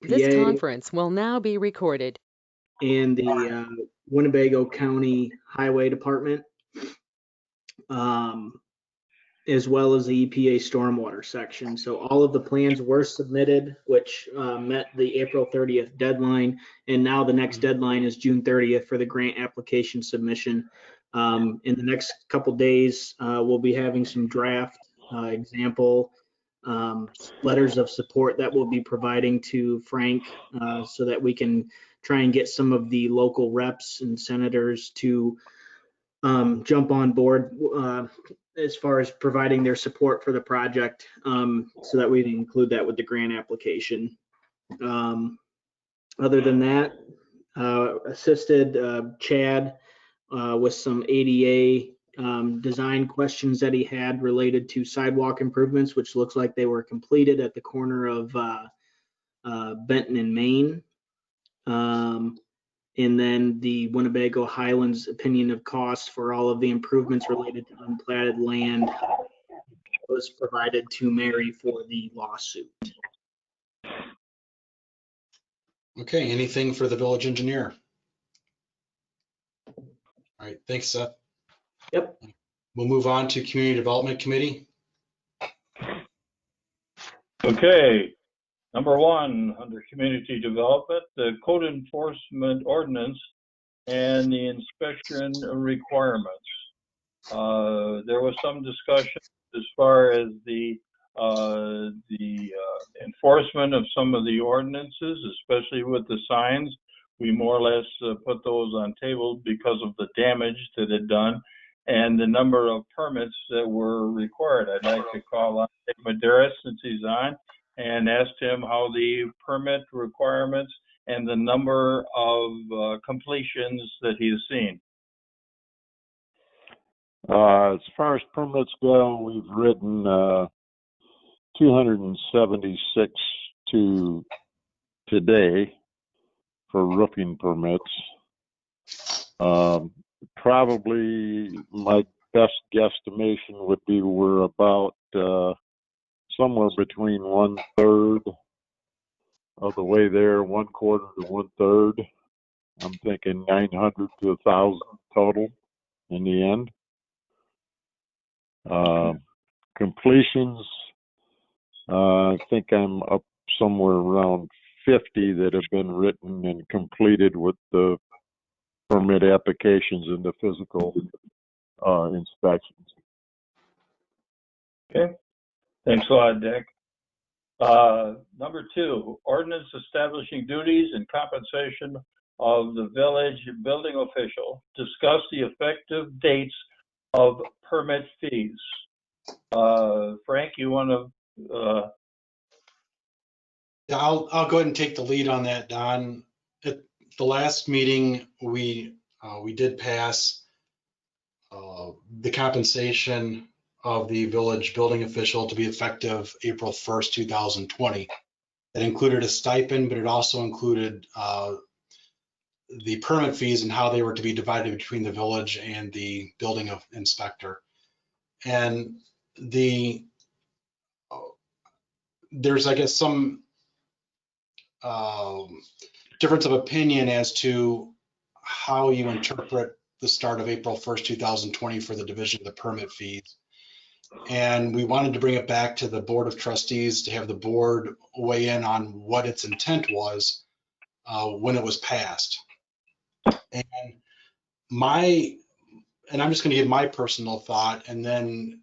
This PA, conference will now be recorded. and the Winnebago County Highway Department, um, as well as the EPA stormwater section. So all of the plans were submitted, which met the April 30th deadline. And now the next deadline is June 30th for the grant application submission. In the next couple days, we'll be having some draft example letters of support that we'll be providing to Frank so that we can try and get some of the local reps and senators to jump on board as far as providing their support for the project, so that we include that with the grant application. Other than that, assisted Chad with some ADA design questions that he had related to sidewalk improvements, which looks like they were completed at the corner of Benton and Main. And then the Winnebago Highlands opinion of cost for all of the improvements related to unplatted land was provided to Mary for the lawsuit. Okay, anything for the village engineer? All right, thanks, Seth. Yep. We'll move on to Community Development Committee. Okay, number one, under community development, the code enforcement ordinance and the inspection requirements. There was some discussion as far as the enforcement of some of the ordinances, especially with the signs. We more or less put those on table because of the damage that it done and the number of permits that were required. I'd like to call on Nick Medeiros, since he's on, and ask him how the permit requirements and the number of completions that he has seen. As far as permits go, we've written 276 to today for roofing permits. Probably my best guesstimation would be we're about somewhere between 1/3 of the way there, 1/4 to 1/3. I'm thinking 900 to 1,000 total in the end. Completions, I think I'm up somewhere around 50 that have been written and completed with the permit applications and the physical inspections. Okay, thanks a lot, Dick. Number two, ordinance establishing duties and compensation of the village building official. Discuss the effective dates of permit fees. Frank, you want to? Yeah, I'll go ahead and take the lead on that, Don. At the last meeting, we did pass the compensation of the village building official to be effective April 1st, 2020. It included a stipend, but it also included the permit fees and how they were to be divided between the village and the building inspector. And there's, I guess, some difference of opinion as to how you interpret the start of April 1st, 2020 for the division of the permit fees. And we wanted to bring it back to the Board of Trustees to have the board weigh in on what its intent was when it was passed. And I'm just going to give my personal thought, and then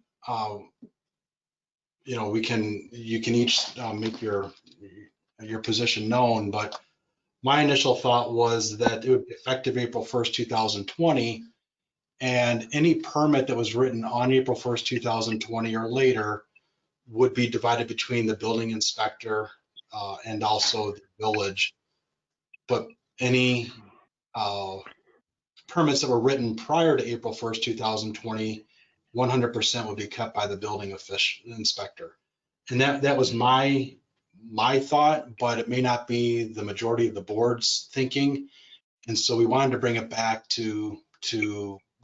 you can each make your position known. But my initial thought was that it would be effective April 1st, 2020, and any permit that was written on April 1st, 2020 or later would be divided between the building inspector and also the village. But any permits that were written prior to April 1st, 2020, 100% would be kept by the building inspector. And that was my thought, but it may not be the majority of the board's thinking. And so we wanted to bring it back to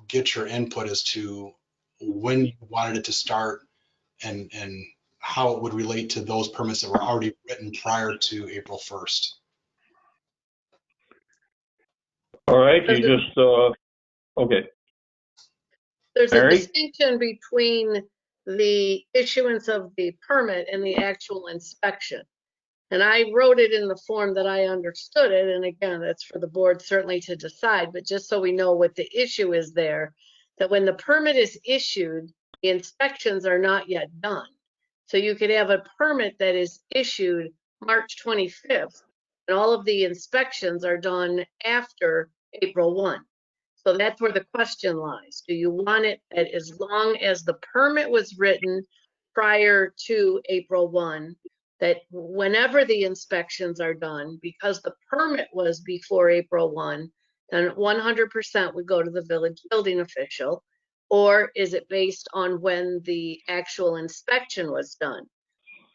get your input as to when you wanted it to start and how it would relate to those permits that were already written prior to April 1st. All right, you just, okay. There's a Mary? distinction between the issuance of the permit and the actual inspection. And I wrote it in the form that I understood it. And again, that's for the board certainly to decide, but just so we know what the issue is there, that when the permit is issued, the inspections are not yet done. So you could have a permit that is issued March 25th, and all of the inspections are done after April 1. So that's where the question lies. Do you want it that as long as the permit was written prior to April 1, that whenever the inspections are done, because the permit was before April 1, then 100% would go to the village building official? Or is it based on when the actual inspection was done?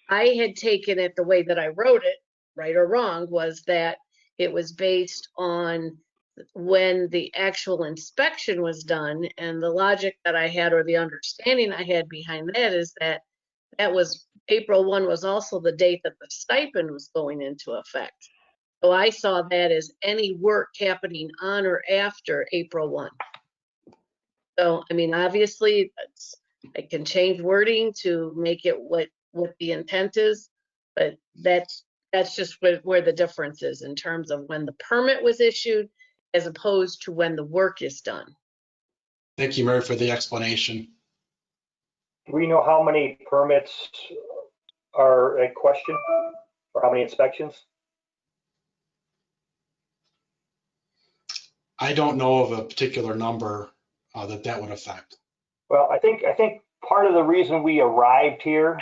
I had taken it the way that I wrote it, right or wrong, was that it was based on when the actual inspection was done. And the logic that I had, or the understanding I had behind that, is that that was April 1 was also the date that the stipend was going into effect. So I saw that as any work happening on or after April 1. So, I mean, obviously, I can change wording to make it what the intent is, but that's just where the difference is in terms of when the permit was issued as opposed to when the work is done. Thank you, Mary, for the explanation. Do we know how many permits are at question, or how many inspections? I don't know of a particular number that would affect. Well, I think part of the reason we arrived here,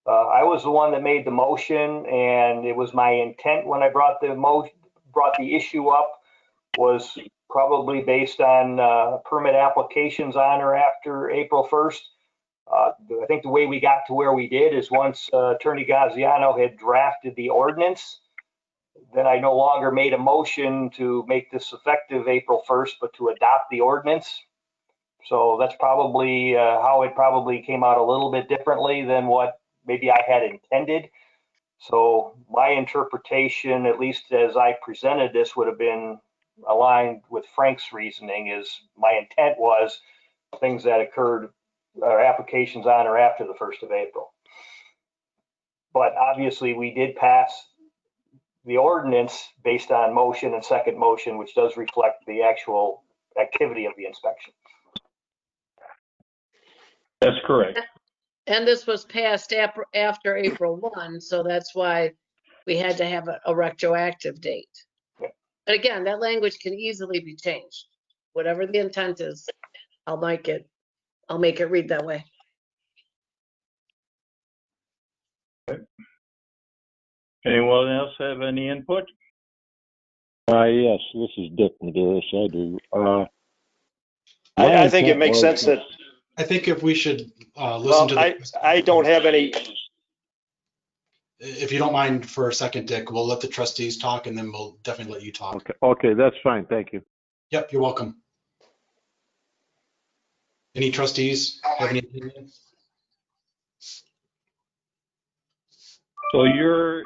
I was the one that made the motion, and it was my intent when I brought the issue up, was probably based on permit applications on or after April 1st. I think the way we got to where we did is once Attorney Gaziano had drafted the ordinance, then I no longer made a motion to make this effective April 1st, but to adopt the ordinance. So that's probably how it probably came out a little bit differently than what maybe I had intended. So my interpretation, at least as I presented this, would have been aligned with Frank's reasoning. Is my intent was things that occurred, or applications on or after the 1st of April. But obviously we did pass the ordinance based on motion and second motion, which does reflect the actual activity of the inspection. That's correct. And this was passed after April 1, so that's why we had to have a retroactive date. Yeah. But again, that language can easily be changed. Whatever the intent is, I'll make it read that way. Anyone else have any input? Yes, this is Dick Medeiros. I do. I think it makes sense that, I think if we should listen well, to I don't have any, if you don't mind for a second, Dick, we'll let the trustees talk and then we'll definitely let you talk. Okay, that's fine. Thank you. Yep, you're welcome. Any trustees have any opinions? So you're,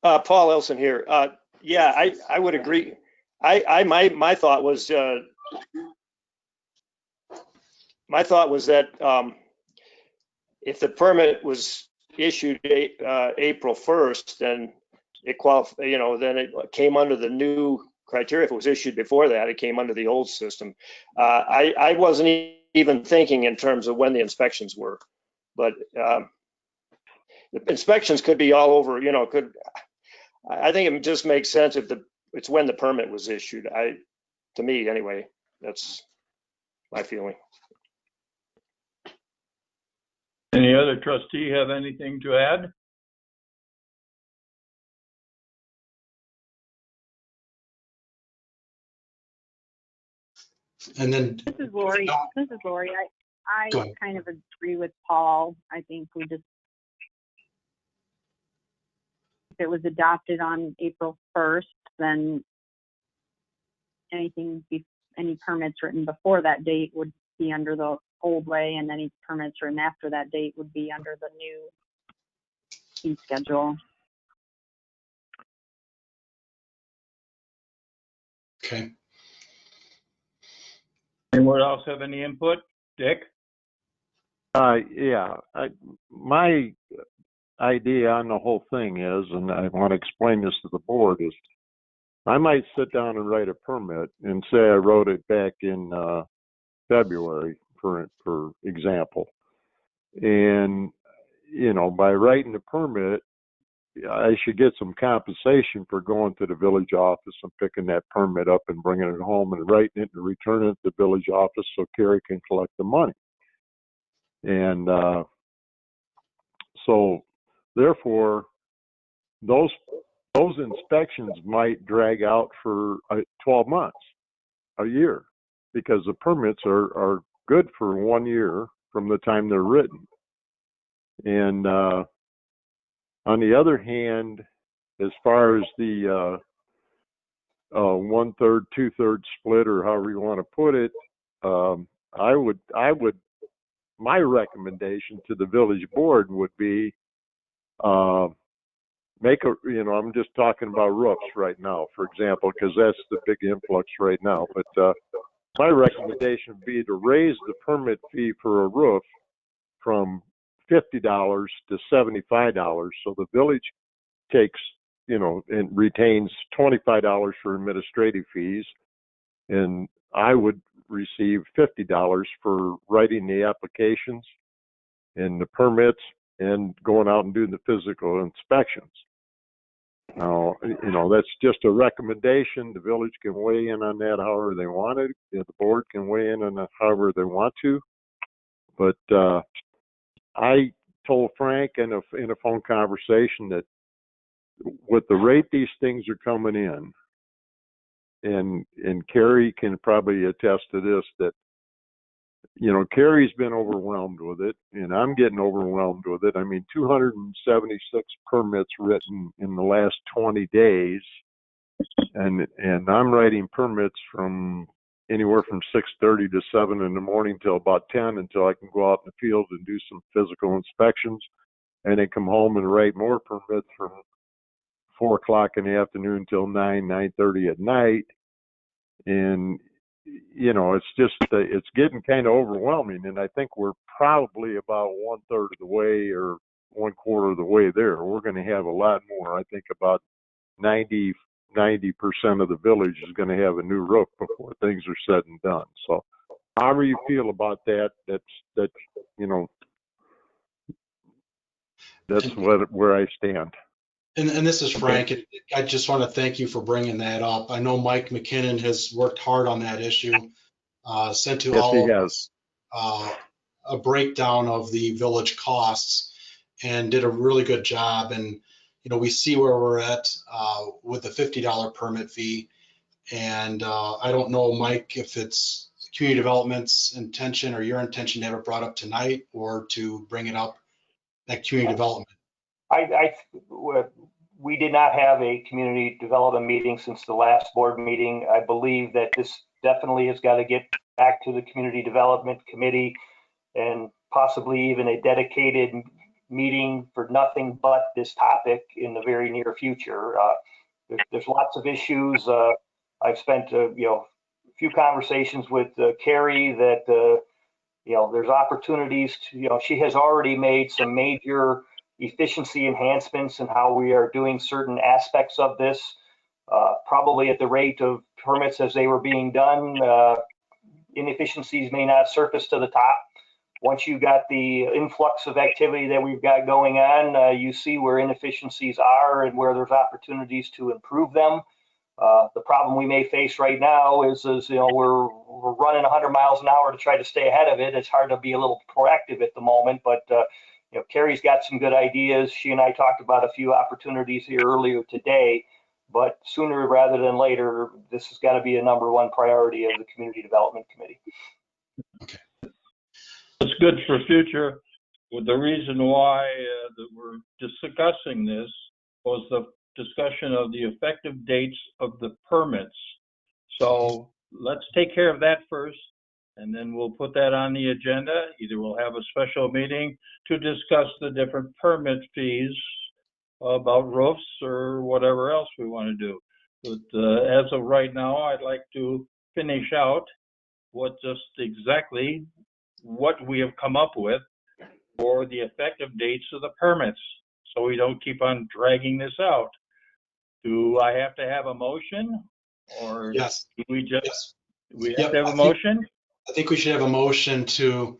Paul Elson here. Yeah, I would agree. My thought was that if the permit was issued April 1st, then it then it came under the new criteria. If it was issued before that, it came under the old system. I wasn't even thinking in terms of when the inspections were, but the inspections could be all over. I think it just makes sense if it's when the permit was issued. To me, anyway, that's my feeling. any other trustee have anything to add? And then This is Lori. I Go ahead. kind of agree with Paul. I think if it was adopted on April 1st, then any permits written before that date would be under the old way, and any permits written after that date would be under the new fee schedule. Okay. Anyone else have any input? Dick? Yeah, my idea on the whole thing is, and I want to explain this to the board, is I might sit down and write a permit and say I wrote it back in February, for example. And, you know, by writing the permit, I should get some compensation for going to the village office and picking that permit up and bringing it home and writing it and returning it to the village office so Carrie can collect the money. And so therefore, those inspections might drag out for 12 months, a year, because the permits are good for 1 year from the time they're written. And on the other hand, as far as the 1/3, 2/3 split, or however you want to put it, I would my recommendation to the village board would be make a, you know, I'm just talking about roofs right now, for example, because that's the big influx right now. But my recommendation would be to raise the permit fee for a roof from $50 to $75, so the village takes, you know, and retains $25 for administrative fees, and I would receive $50 for writing the applications and the permits and going out and doing the physical inspections. Now, you know, that's just a recommendation. The village can weigh in on that however they want it. The board can weigh in on that however they want to. But I told Frank in a phone conversation that with the rate these things are coming in, and Carrie can probably attest to this, that, you know, Carrie's been overwhelmed with it, and I'm getting overwhelmed with it. I mean, 276 permits written in the last 20 days, and I'm writing permits from anywhere from 6:30 to 7 in the morning till about 10, until I can go out in the field and do some physical inspections, and then come home and write more permits from 4 o'clock in the afternoon till 9:30 at night. And, you know, it's just, it's getting kind of overwhelming. And I think we're probably about 1/3 of the way, or 1/4 of the way there. We're going to have a lot more. I think about 90% of the village is going to have a new roof before things are said and done. So however you feel about that, that's, you know, that's where I stand. And this is Frank. I just want to thank you for bringing that up. I know Mike McKinnon has worked hard on that issue, sent to Yes, all he of has. us a breakdown of the village costs, and did a really good job. And, you know, we see where we're at with the $50 permit fee. And I don't know, Mike, if it's community development's intention or your intention to have it brought up tonight, or to bring it up at community development. We did not have a community development meeting since the last board meeting. I believe that this definitely has got to get back to the community development committee, and possibly even a dedicated meeting for nothing but this topic in the very near future. There's lots of issues. I've spent a few conversations with Carrie that there's opportunities to, she has already made some major efficiency enhancements in how we are doing certain aspects of this. Probably at the rate of permits as they were being done, inefficiencies may not surface to the top. Once you got the influx of activity that we've got going on, you see where inefficiencies are and where there's opportunities to improve them. The problem we may face right now is we're running 100 miles an hour to try to stay ahead of it. It's hard to be a little proactive at the moment, but Carrie's got some good ideas. She and I talked about a few opportunities here earlier today, but sooner rather than later, this has got to be a #1 priority of the Community Development Committee. Okay. It's good for future. Well, the reason why that we're discussing this was the discussion of the effective dates of the permits. So let's take care of that first. And then we'll put that on the agenda. Either we'll have a special meeting to discuss the different permit fees about roofs or whatever else we want to do. But as of right now, I'd like to finish out exactly what we have come up with for the effective dates of the permits, so we don't keep on dragging this out. Do I have to have a motion, or Yes. do we just, Yes. we have Yep, to have I a think- motion? I think we should have a motion to,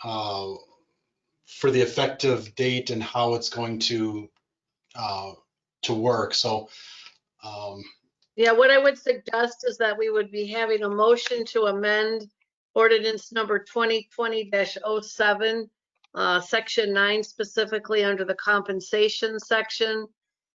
for the effective date and how it's going to work. So, Yeah, what I would suggest is that we would be having a motion to amend ordinance number 2020-07, section 9 specifically under the compensation section,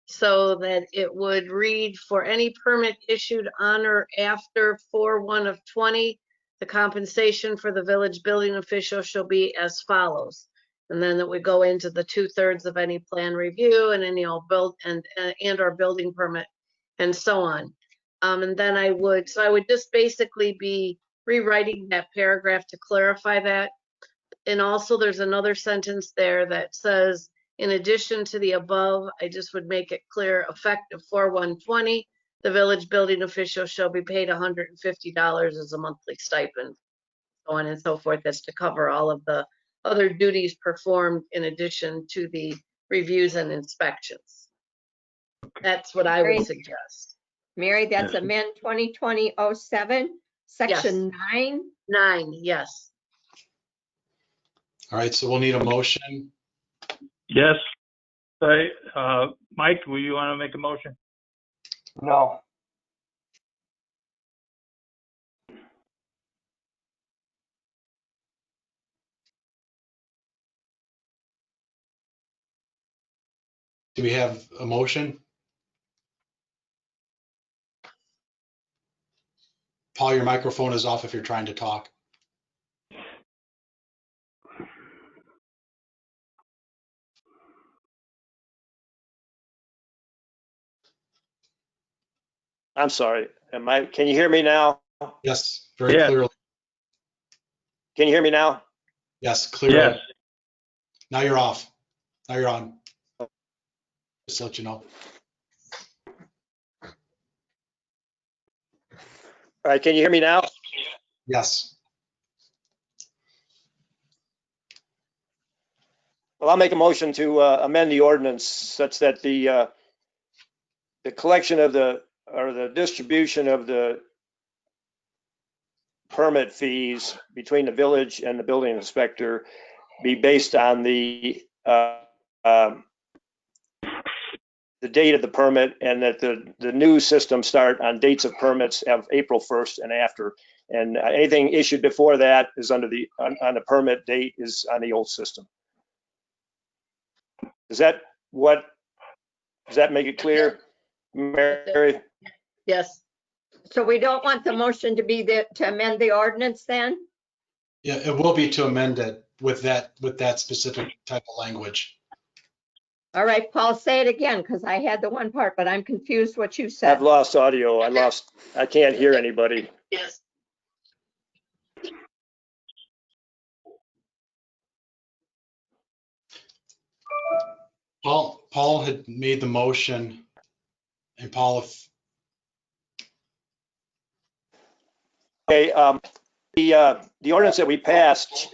so that it would read, for any permit issued on or after 4/1/20, the compensation for the village building official shall be as follows. And then it would go into the 2/3 of any plan review and any all build and or building permit and so on. And then I would just basically be rewriting that paragraph to clarify that. And also there's another sentence there that says, in addition to the above, I just would make it clear, effective 4/1/20, the village building official shall be paid $150 as a monthly stipend, so on and so forth, as to cover all of the other duties performed in addition to the reviews and inspections. That's what I would Great. suggest. Mary, that's amend 2020-07, section 9. 9, yes. all right, so we'll need a motion. Yes. Sorry, Mike, will you want to make a motion? No. Do we have a motion? Paul, your microphone is off if you're trying to talk. I'm sorry. Can you hear me now? Yes, very Yes. clearly. Can you hear me now? Yes, clearly. Yes. Now you're off. Now you're on. Just to let you know. All right, can you hear me now? Yes. Well, I'll make a motion to amend the ordinance such that the collection of the distribution of the permit fees between the village and the building inspector be based on the date of the permit, and that the new system start on dates of permits of April 1st and after. And anything issued before that is under on the permit date is on the old system. Does that make it clear, Mary? Yes. So we don't want the motion to be to amend the ordinance then? Yeah, it will be to amend it with that specific type of language. All right, Paul, say it again, because I had the one part, but I'm confused what you I've said. lost audio. I can't hear anybody. Yes. Paul had made the motion, and Paul, if Okay, the ordinance that we passed.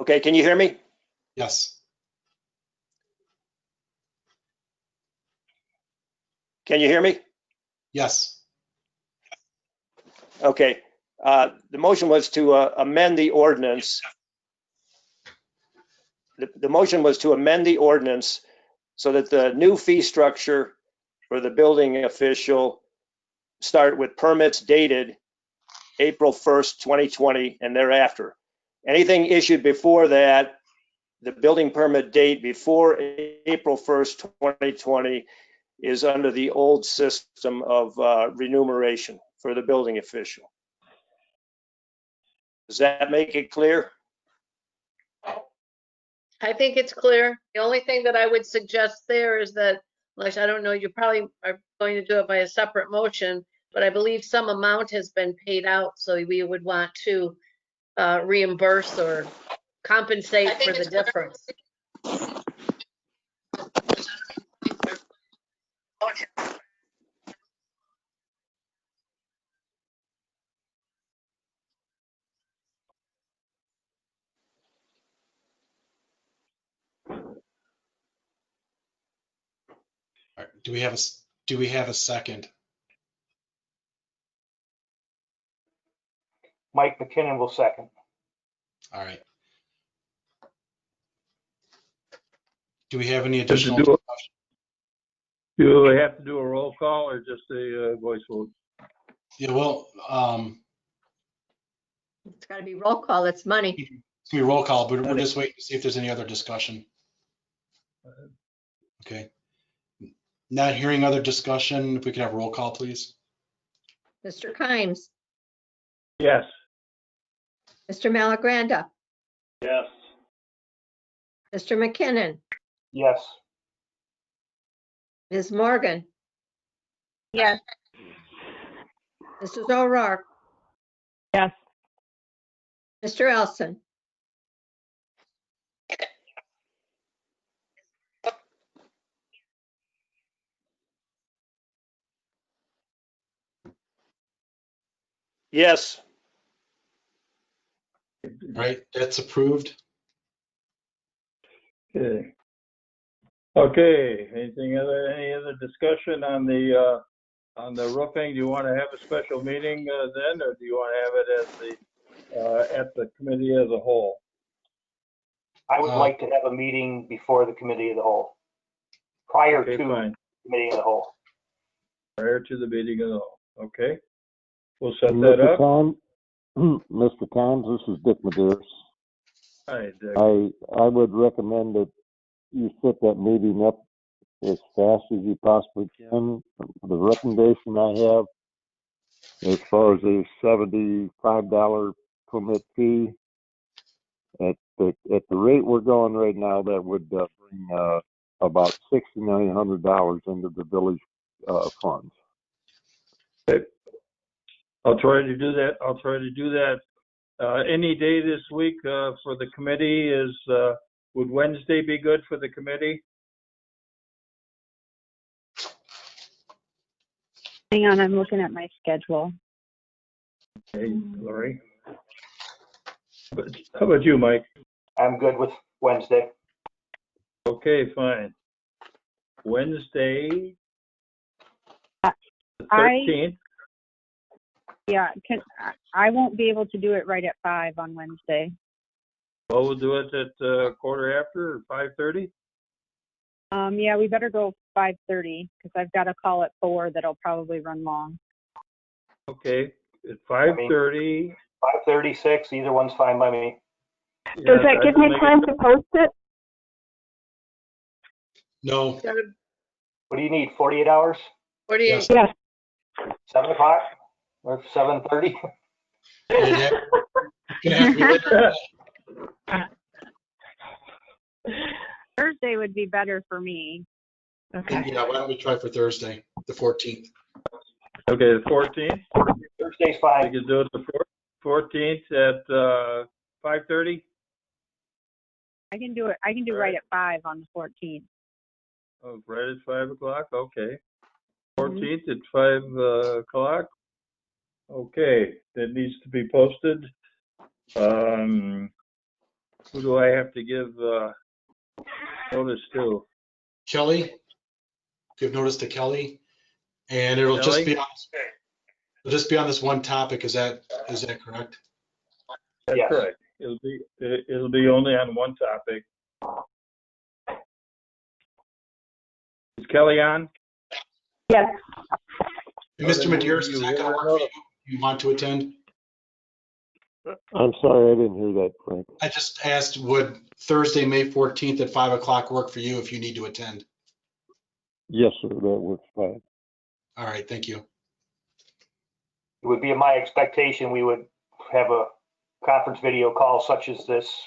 Okay, can you hear me? yes, Can you hear me? yes, Okay, the motion was to amend the ordinance. The motion was to amend the ordinance so that the new fee structure for the building official start with permits dated April 1st, 2020 and thereafter. Anything issued before that, the building permit date before April 1st, 2020 is under the old system of remuneration for the building official. Does that make it clear? I think it's clear. The only thing that I would suggest there is that, like, I don't know, you probably are going to do it by a separate motion, but I believe some amount has been paid out, so we would want to reimburse or compensate for the difference. All right, do we have a second? Mike McKinnon will second. All right. Do we have any Just to additional do it. discussion? Do we have to do a roll call or just a voice vote? Yeah, well, It's got to be roll call. It's money. it's gonna be roll call, but we're just waiting to see if there's any other discussion. Okay. Not hearing other discussion, if we could have roll call, please. Mr. Kimes, Yes. Mr. Malagranda, Yes. Mr. McKinnon, Yes. Ms. Morgan, Yes. Mrs. O'Rourke, Yes. Mr. Elson. Yes. All right, that's approved. Okay. Okay, any other discussion on the roofing? Do you want to have a special meeting then, or do you want to have it at the committee as a whole? I would like to have a meeting before the committee of the whole, prior Okay, to fine. committee of the whole. Prior to the meeting of the whole. Okay. We'll set that Mr. up. Tom, Mr. Tom, this is Dick Medeiros. Hi, Dick. I would recommend that you set that meeting up as fast as you possibly can. The recommendation I have, as far as a $75 permit fee, at the rate we're going right now, that would bring about $6,900 into the village funds. Okay. I'll try to do that. Any day this week for the committee would Wednesday be good for the committee? Hang on, I'm looking at my schedule. Okay, Lori. How about you, Mike? I'm good with Wednesday. Okay, fine. Wednesday, Uh, the I- 13th. Yeah, I won't be able to do it right at 5 on Wednesday. Well, we'll do it at quarter after or 5:30. Yeah, we better go 5:30 because I've got a call at 4 that'll probably run long. Okay, at 5:30. 5:36, either one's fine by me. Does that give me time to post it? No, What do you need, 48 hours? 48. Yes. 7 o'clock or 7:30? you'd have- you'd have to be later. Thursday would be better for me. Yeah, why don't we try for Thursday, the 14th? Okay, the 14th. Thursday's We fine. can do it the 14th at 5:30. I can do it. I can do right at 5 on the 14th. Oh, right at 5 o'clock. Okay. Mm-hmm. 14th at 5 o'clock. Okay, that needs to be posted. Who do I have to give notice to? Kelly, give notice to Kelly, and it'll just be on this one topic. Is that correct? That's Yes. correct. It'll be only on one topic. Is Kelly on? Yes. Mr. Medeiros, is You that gonna will work for you? You want to attend? I'm sorry, I didn't hear that, Frank. I just asked, would Thursday, May 14th at 5 o'clock work for you if you need to attend? Yes, sir, that works fine. All right, thank you. It would be my expectation we would have a conference video call such as this.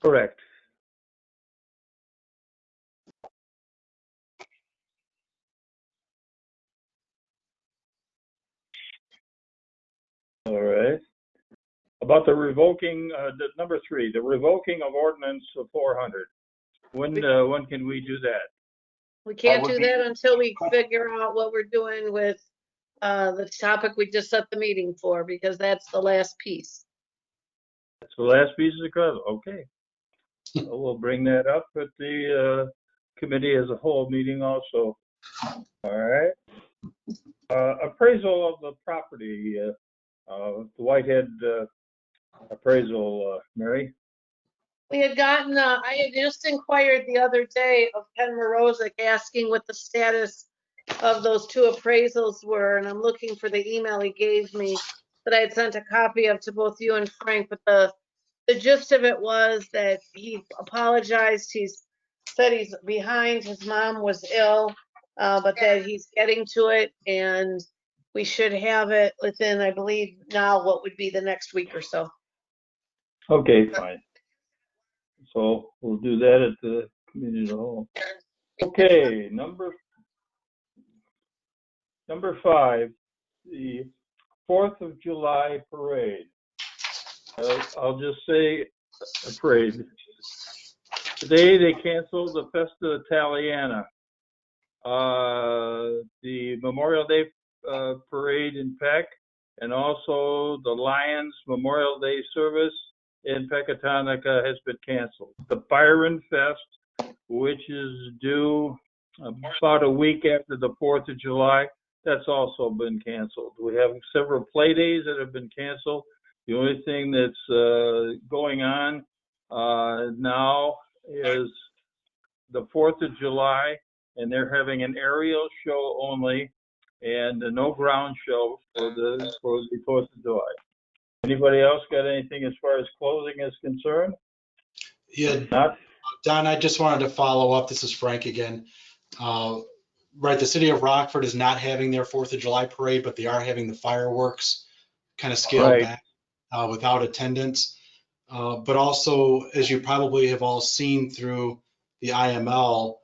Correct. All right. About the revoking, the number 3, the revoking of ordinance 400. When can we do that? We can't would do be- that until we figure out what we're doing with the topic we just set the meeting for, because that's the last piece. That's the last piece of the crowd. Okay. So we'll bring that up at the committee as a whole meeting also. All right. Appraisal of the property, the Whitehead appraisal, Mary. We had gotten, I had just inquired the other day of Ken Morozic asking what the status of those 2 appraisals were, and I'm looking for the email he gave me that I had sent a copy of to both you and Frank, but the gist of it was that he apologized. He's said he's behind. His mom was ill, but that he's getting to it, and we should have it within, I believe, now what would be the next week or so. Okay, fine. So we'll do that at the committee of the whole. Okay, number 5, the 4th of July parade. I'll just say a parade. Today they canceled the Festa Italiana. The Memorial Day parade in Peck, and also the Lions Memorial Day service in Pecatonica has been canceled. The Byron Fest, which is due about a week after the 4th of July, that's also been canceled. We have several play days that have been canceled. The only thing that's going on now is the 4th of July, and they're having an aerial show only and no ground show for the 4th of July. Anybody else got anything as far as closing is concerned? Yeah, Not? Don, I just wanted to follow up. This is Frank again. Right, the city of Rockford is not having their 4th of July parade, but they are having the fireworks kind of scaled Right. back without attendance. But also, as you probably have all seen through the IML,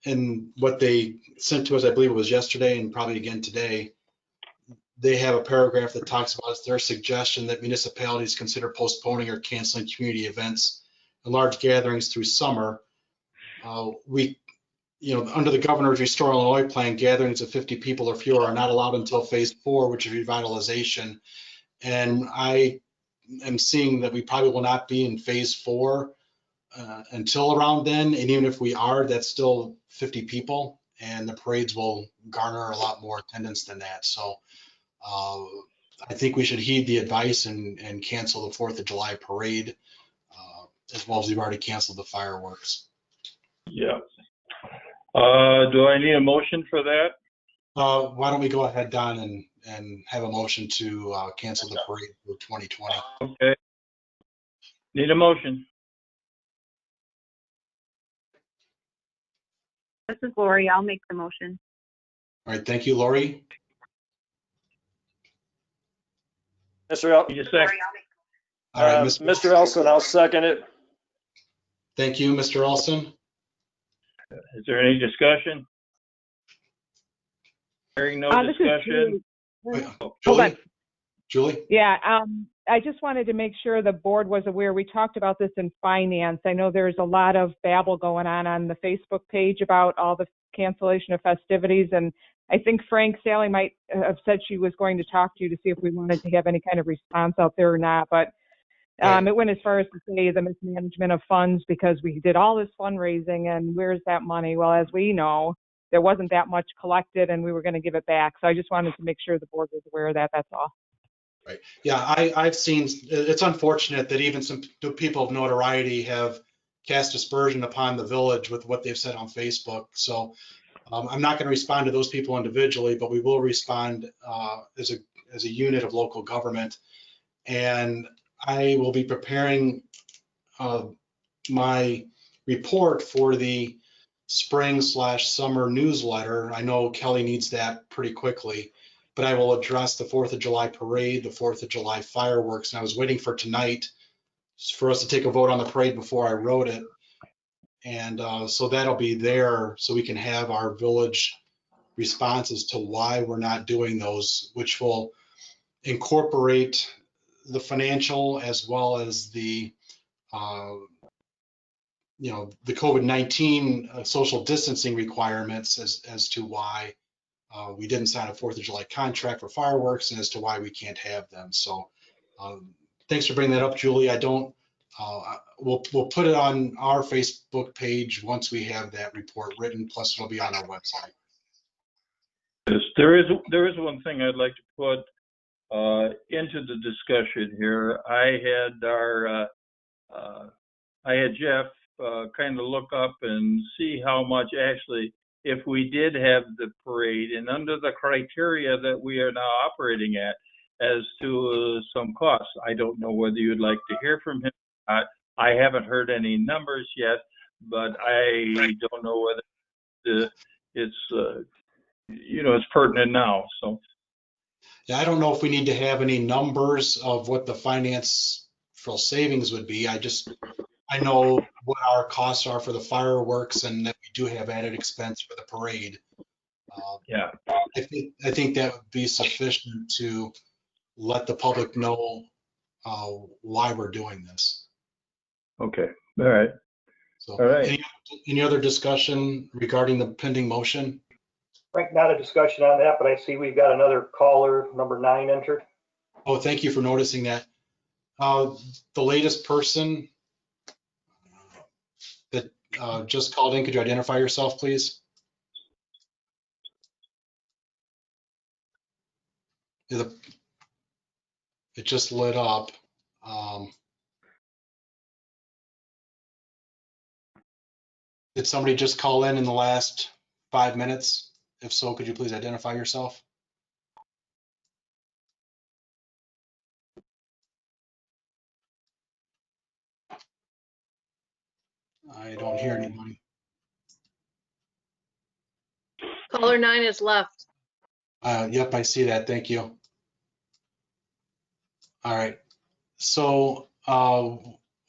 and what they sent to us, I believe it was yesterday and probably again today, they have a paragraph that talks about their suggestion that municipalities consider postponing or canceling community events and large gatherings through summer. Under the governor's Restore Illinois plan, gatherings of 50 people or fewer are not allowed until phase 4, which is revitalization. And I am seeing that we probably will not be in phase 4 until around then. And even if we are, that's still 50 people, and the parades will garner a lot more attendance than that. So I think we should heed the advice and cancel the 4th of July parade, as well as we've already canceled the fireworks. Yeah. Do I need a motion for that? Why don't we go ahead, Don, and have a motion to cancel the parade for 2020? Okay. Need a motion. This is Lori. I'll make the motion. All right, thank you, Lori. Need a second. All right, Mr. Elson, I'll second it. Thank you, Mr. Olson. Is there any discussion? Hearing no This is discussion. Wait, Hold Julie? on. Julie? Yeah, I just wanted to make sure the board was aware. We talked about this in finance. I know there's a lot of babble going on the Facebook page about all the cancellation of festivities. And I think Frank Sally might have said she was going to talk to you to see if we wanted to have any kind of response out there or not. But it went as far as to say the mismanagement of funds, because we did all this fundraising and where's that money? Well, as we know, there wasn't that much collected and we were going to give it back. So I just wanted to make sure the board was aware of that. That's all. Right. Yeah, I've seen, it's unfortunate that even some people of notoriety have cast aspersion upon the village with what they've said on Facebook. So I'm not going to respond to those people individually, but we will respond as a unit of local government. And I will be preparing my report for the spring/summer newsletter. I know Kelly needs that pretty quickly, but I will address the 4th of July parade, the 4th of July fireworks. And I was waiting for tonight for us to take a vote on the parade before I wrote it. And so that'll be there so we can have our village responses to why we're not doing those, which will incorporate the financial as well as the, the COVID-19 social distancing requirements as to why we didn't sign a 4th of July contract for fireworks and as to why we can't have them. So thanks for bringing that up, Julie. We'll put it on our Facebook page once we have that report written, plus it'll be on our website. Yes, there is one thing I'd like to put into the discussion here. I had Jeff kind of look up and see how much actually, if we did have the parade and under the criteria that we are now operating at as to some costs. I don't know whether you'd like to hear from him. I haven't heard any numbers yet, but I don't know whether it's pertinent now. So. Yeah, I don't know if we need to have any numbers of what the financial savings would be. I know what our costs are for the fireworks and that we do have added expense for the parade. Yeah. I think that would be sufficient to let the public know why we're doing this. Okay. All right. So, all right. Any other discussion regarding the pending motion? Frank, not a discussion on that, but I see we've got another caller, number 9, entered. Oh, thank you for noticing that. The latest person that just called in, could you identify yourself, please? It just lit up. Did somebody just call in the last 5 minutes? If so, could you please identify yourself? I don't hear anybody. Caller 9 is left. Yep, I see that. Thank you. All right. So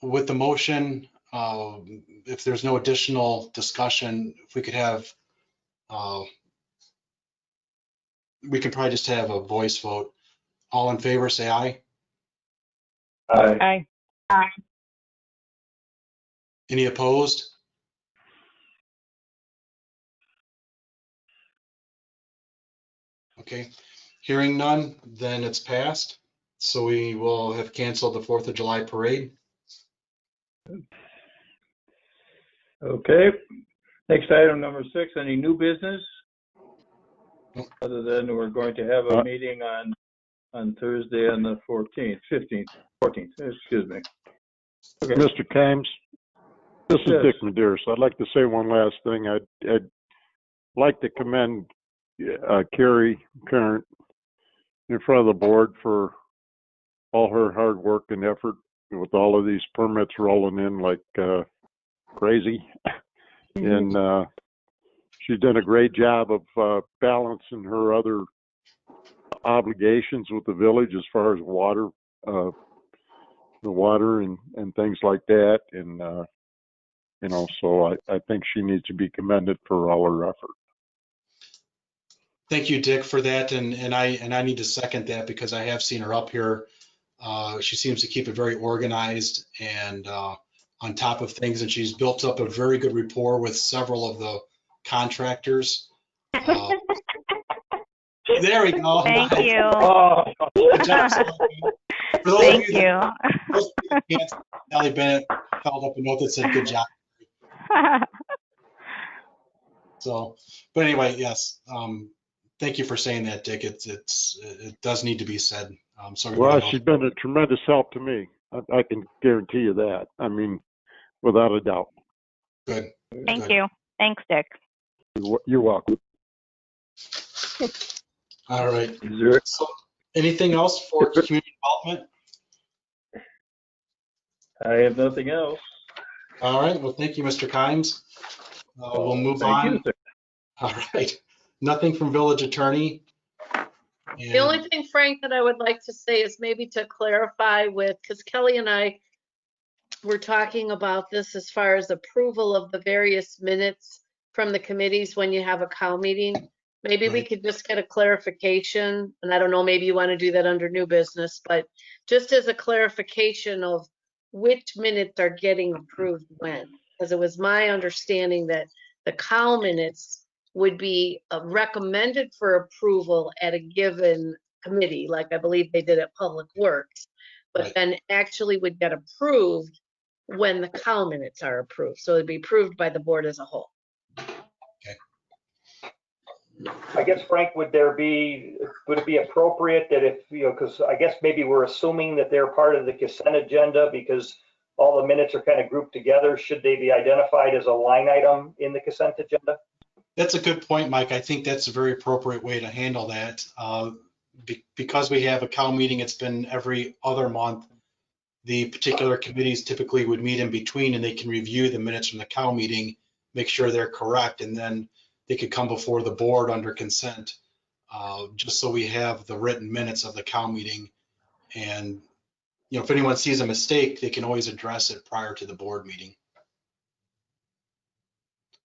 with the motion, if there's no additional discussion, if we could have, we can probably just have a voice vote. All in favor, say aye. Aye. Aye. Any opposed? Okay, hearing none, then it's passed. So we will have canceled the 4th of July parade. Okay. Next item, number 6, any new business? Other than we're going to have a meeting on Thursday on the 14th, excuse me. Okay. Mr. Kimes, this is Yes. Dick Medeiros. I'd like to say one last thing. I'd like to commend Carrie Current in front of the board for all her hard work and effort with all of these permits rolling in like crazy. And she's done a great job of balancing her other obligations with the village as far as water, the water and things like that. And, so I think she needs to be commended for all her effort. Thank you, Dick, for that. And I need to second that because I have seen her up here. She seems to keep it very organized and on top of things, and she's built up a very good rapport with several of the contractors. There we go. Thank Nice. you. Good job, for those Thank of you. those of you that can't, Sally Bennett held up a note that said good job. So, but anyway, yes. Thank you for saying that, Dick. It does need to be said. So Well, she's been a tremendous help to me. I can guarantee you that. I mean, without a doubt. Good. Thank you. Thanks, Dick. You're welcome. All right. Is there, So, anything else for community development? I have nothing else. All right. Well, thank you, Mr. Kimes. We'll move Thank on. you, sir. All right. Nothing from village attorney. The only thing, Frank, that I would like to say is maybe to clarify with, because Kelly and I were talking about this as far as approval of the various minutes from the committees when you have a COW meeting. Maybe we Right. could just get a clarification, and I don't know, maybe you want to do that under new business, but just as a clarification of which minutes are getting approved when. Because it was my understanding that the cow minutes would be recommended for approval at a given committee, like I believe they did at Public Works, but Right. then actually would get approved when the cow minutes are approved. So it'd be approved by the board as a whole. I guess, Frank, would it be appropriate that if, because I guess maybe we're assuming that they're part of the consent agenda because all the minutes are kind of grouped together. Should they be identified as a line item in the consent agenda? That's a good point, Mike. I think that's a very appropriate way to handle that. Because we have a cow meeting, it's been every other month. The particular committees typically would meet in between and they can review the minutes from the cow meeting, make sure they're correct, and then they could come before the board under consent, just so we have the written minutes of the cow meeting. And, if anyone sees a mistake, they can always address it prior to the board meeting.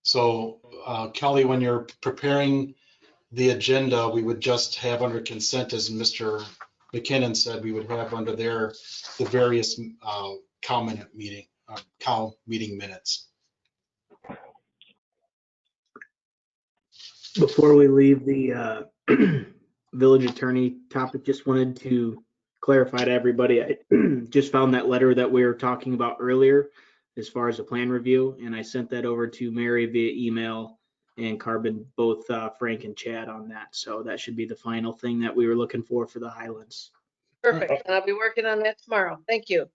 So, Kelly, when you're preparing the agenda, we would just have under consent, as Mr. McKinnon said, we would have under there the various cow meeting minutes. Before we leave the village attorney topic, just wanted to clarify to everybody, I just found that letter that we were talking about earlier as far as the plan review, and I sent that over to Mary via email and Carbon, both Frank and Chad on that. So that should be the final thing that we were looking for the Highlands. Perfect. And I'll be working on that tomorrow. Thank you.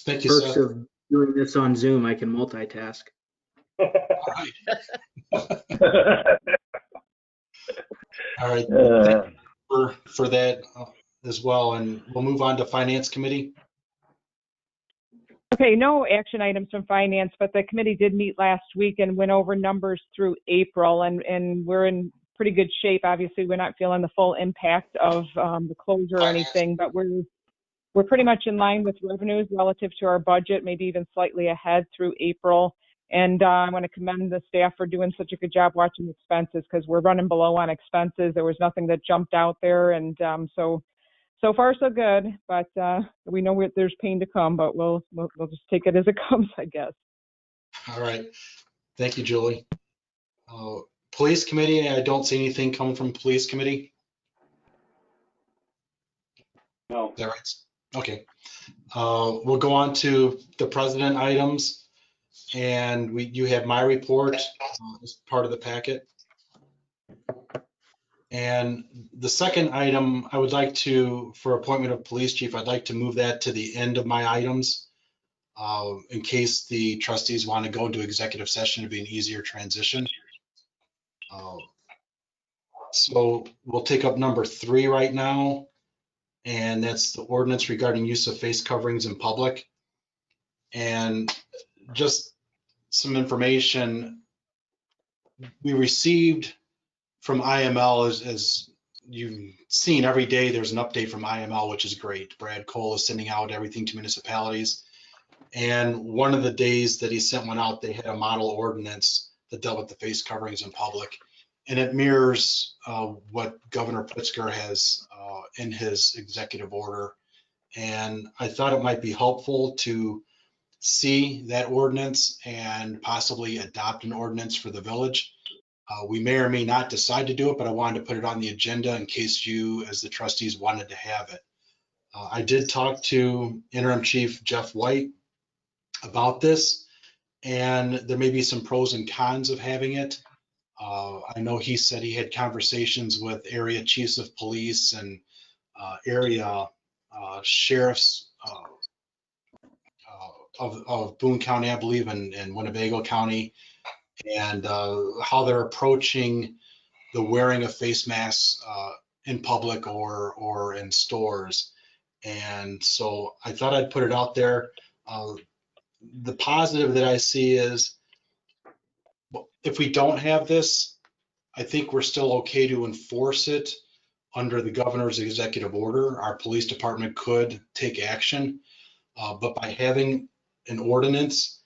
Thank you, Perks Seth. of doing this on Zoom, I can multitask. All right. Thank you for that as well. And we'll move on to Finance Committee. Okay, no action items from finance, but the committee did meet last week and went over numbers through April, and we're in pretty good shape. Obviously, we're not feeling the full impact of the closure or anything, but we're pretty much in line with revenues relative to our budget, maybe even slightly ahead through April. And I want to commend the staff for doing such a good job watching expenses, because we're running below on expenses. There was nothing that jumped out there, and so far so good. But we know there's pain to come, but we'll just take it as it comes, I guess. All right. Thank you, Julie. Police Committee, I don't see anything coming from Police Committee. No. Is that right? Okay. We'll go on to the president items. And you have my report as part of the packet. And the second item, I would like to, for appointment of police chief, I'd like to move that to the end of my items in case the trustees want to go into executive session to be an easier transition. So we'll take up number 3 right now, and that's the ordinance regarding use of face coverings in public. And just some information we received from IML, as you've seen every day, there's an update from IML, which is great. Brad Cole is sending out everything to municipalities. And one of the days that he sent one out, they had a model ordinance that dealt with the face coverings in public. And it mirrors what Governor Pritzker has in his executive order. And I thought it might be helpful to see that ordinance and possibly adopt an ordinance for the village. We may or may not decide to do it, but I wanted to put it on the agenda in case you, as the trustees, wanted to have it. I did talk to Interim Chief Jeff White about this, and there may be some pros and cons of having it. I know he said he had conversations with area chiefs of police and area sheriffs of Boone County, I believe, and Winnebago County, and how they're approaching the wearing of face masks in public or in stores. And so I thought I'd put it out there. The positive that I see is if we don't have this, I think we're still okay to enforce it under the governor's executive order. Our police department could take action, but by having an ordinance,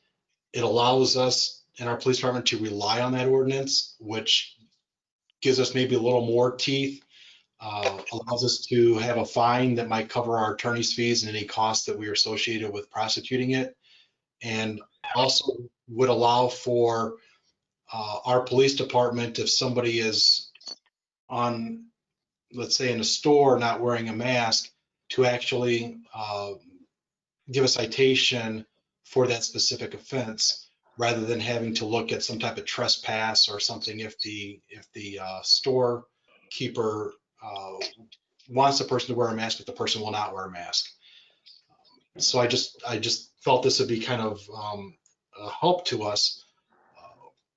it allows us and our police department to rely on that ordinance, which gives us maybe a little more teeth, allows us to have a fine that might cover our attorney's fees and any costs that we are associated with prosecuting it. And also would allow for our police department, if somebody is on, let's say in a store not wearing a mask, to actually give a citation for that specific offense, rather than having to look at some type of trespass or something. If the storekeeper wants the person to wear a mask, but the person will not wear a mask. So I just felt this would be kind of a help to us.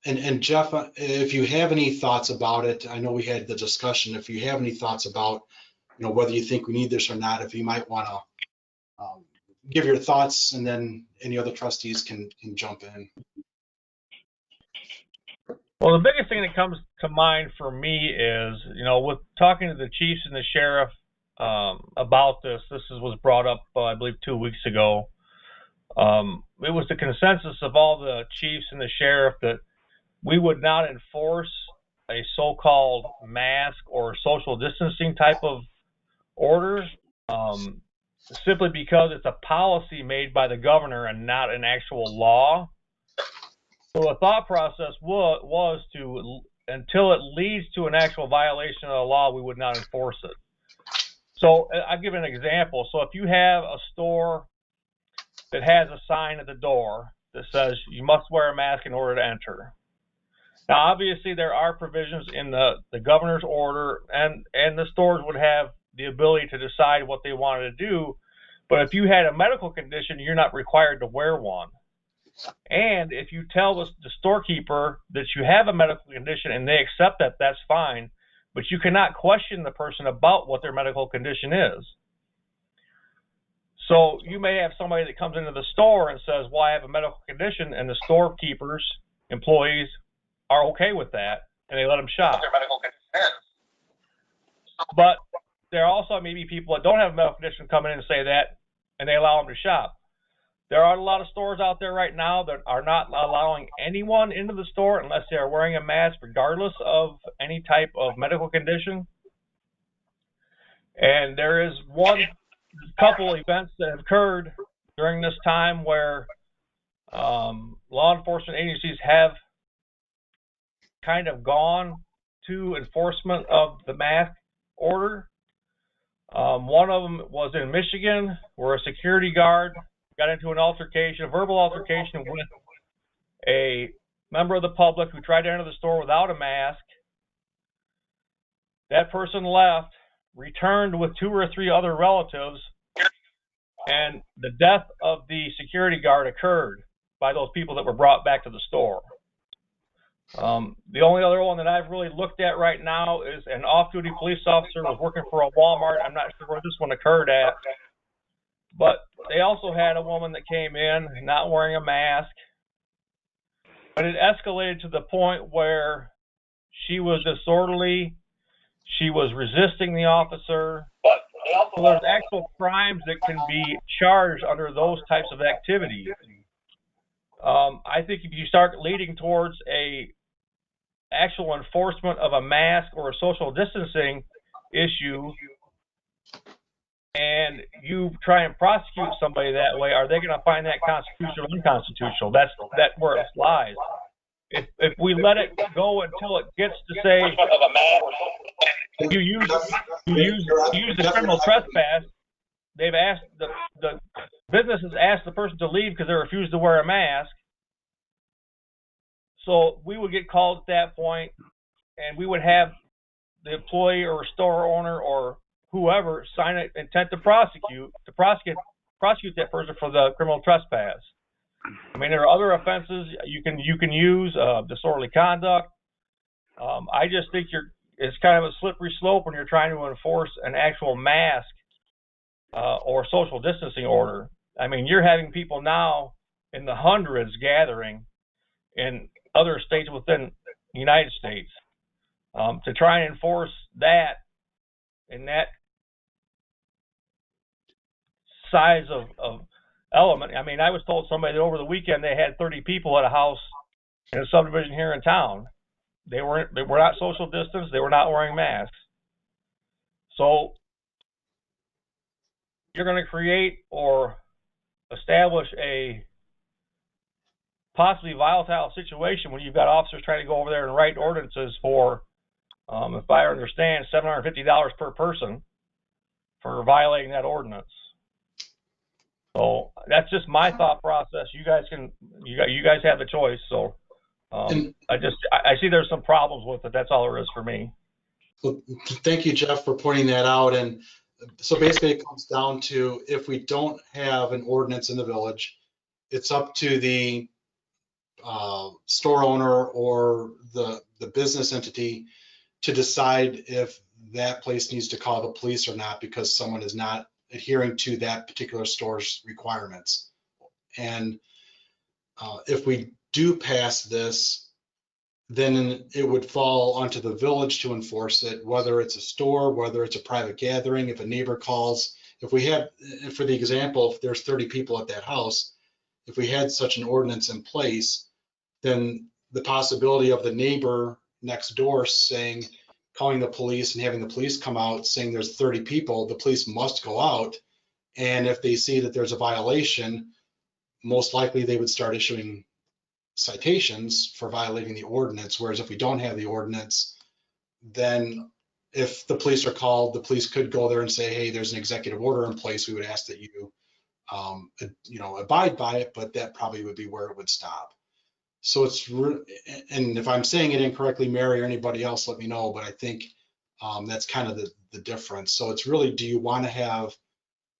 And Jeff, if you have any thoughts about it, I know we had the discussion. If you have any thoughts about, whether you think we need this or not, if you might want to give your thoughts, and then any other trustees can jump in. Well, the biggest thing that comes to mind for me is, with talking to the chiefs and the sheriff about this was brought up, I believe, 2 weeks ago. It was the consensus of all the chiefs and the sheriff that we would not enforce a so-called mask or social distancing type of order, simply because it's a policy made by the governor and not an actual law. So the thought process was to, until it leads to an actual violation of the law, we would not enforce it. So I'll give an example. So if you have a store that has a sign at the door that says you must wear a mask in order to enter. Now, obviously, there are provisions in the governor's order, and the stores would have the ability to decide what they wanted to do. But if you had a medical condition, you're not required to wear one. And if you tell the storekeeper that you have a medical condition and they accept that, that's fine. But you cannot question the person about what their medical condition is. So you may have somebody that comes into the store and says, well, I have a medical condition, and the storekeepers, employees, are okay with that, and they let them shop. But there also may be people that don't have a medical condition come in and say that, and they allow them to shop. There are a lot of stores out there right now that are not allowing anyone into the store unless they are wearing a mask, regardless of any type of medical condition. And there is couple events that have occurred during this time where law enforcement agencies have kind of gone to enforcement of the mask order. One of them was in Michigan, where a security guard got into a verbal altercation with a member of the public who tried to enter the store without a mask. That person left, returned with 2 or 3 other relatives, and the death of the security guard occurred by those people that were brought back to the store. The only other one that I've really looked at right now is an off-duty police officer was working for a Walmart. I'm not sure where this one occurred at, but they also had a woman that came in not wearing a mask. But it escalated to the point where she was disorderly, she was resisting the officer. So there's actual crimes that can be charged under those types of activities. I think if you start leading towards a actual enforcement of a mask or a social distancing issue, and you try and prosecute somebody that way, are they going to find that constitutional or unconstitutional? That's where it lies. If we let it go until it gets to say you use the criminal trespass, they've asked the business has asked the person to leave because they refused to wear a mask. So we would get called at that point, and we would have the employee or store owner or whoever sign an intent to prosecute that person for the criminal trespass. I mean, there are other offenses you can use, disorderly conduct. I just think it's kind of a slippery slope when you're trying to enforce an actual mask or social distancing order. I mean, you're having people now in the hundreds gathering in other states within the United States to try and enforce that in that size of element. I mean, I was told somebody that over the weekend they had 30 people at a house in a subdivision here in town. They were not social distance. They were not wearing masks. So you're going to create or establish a possibly volatile situation when you've got officers trying to go over there and write ordinances for, if I understand, $750 per person for violating that ordinance. So that's just my thought process. You guys have the choice. So I see there's some problems with it. That's all there is for me. Well, thank you, Jeff, for pointing that out. And so basically it comes down to, if we don't have an ordinance in the village, it's up to the store owner or the business entity to decide if that place needs to call the police or not because someone is not adhering to that particular store's requirements. And if we do pass this, then it would fall onto the village to enforce it, whether it's a store, whether it's a private gathering, if a neighbor calls. If we have, for the example, if there's 30 people at that house, if we had such an ordinance in place, then the possibility of the neighbor next door calling the police and having the police come out saying there's 30 people, the police must go out. And if they see that there's a violation, most likely they would start issuing citations for violating the ordinance. Whereas if we don't have the ordinance, then if the police are called, the police could go there and say, hey, there's an executive order in place. We would ask that you, abide by it, but that probably would be where it would stop. So and if I'm saying it incorrectly, Mary or anybody else, let me know, but I think that's kind of the difference. So it's really, do you want to have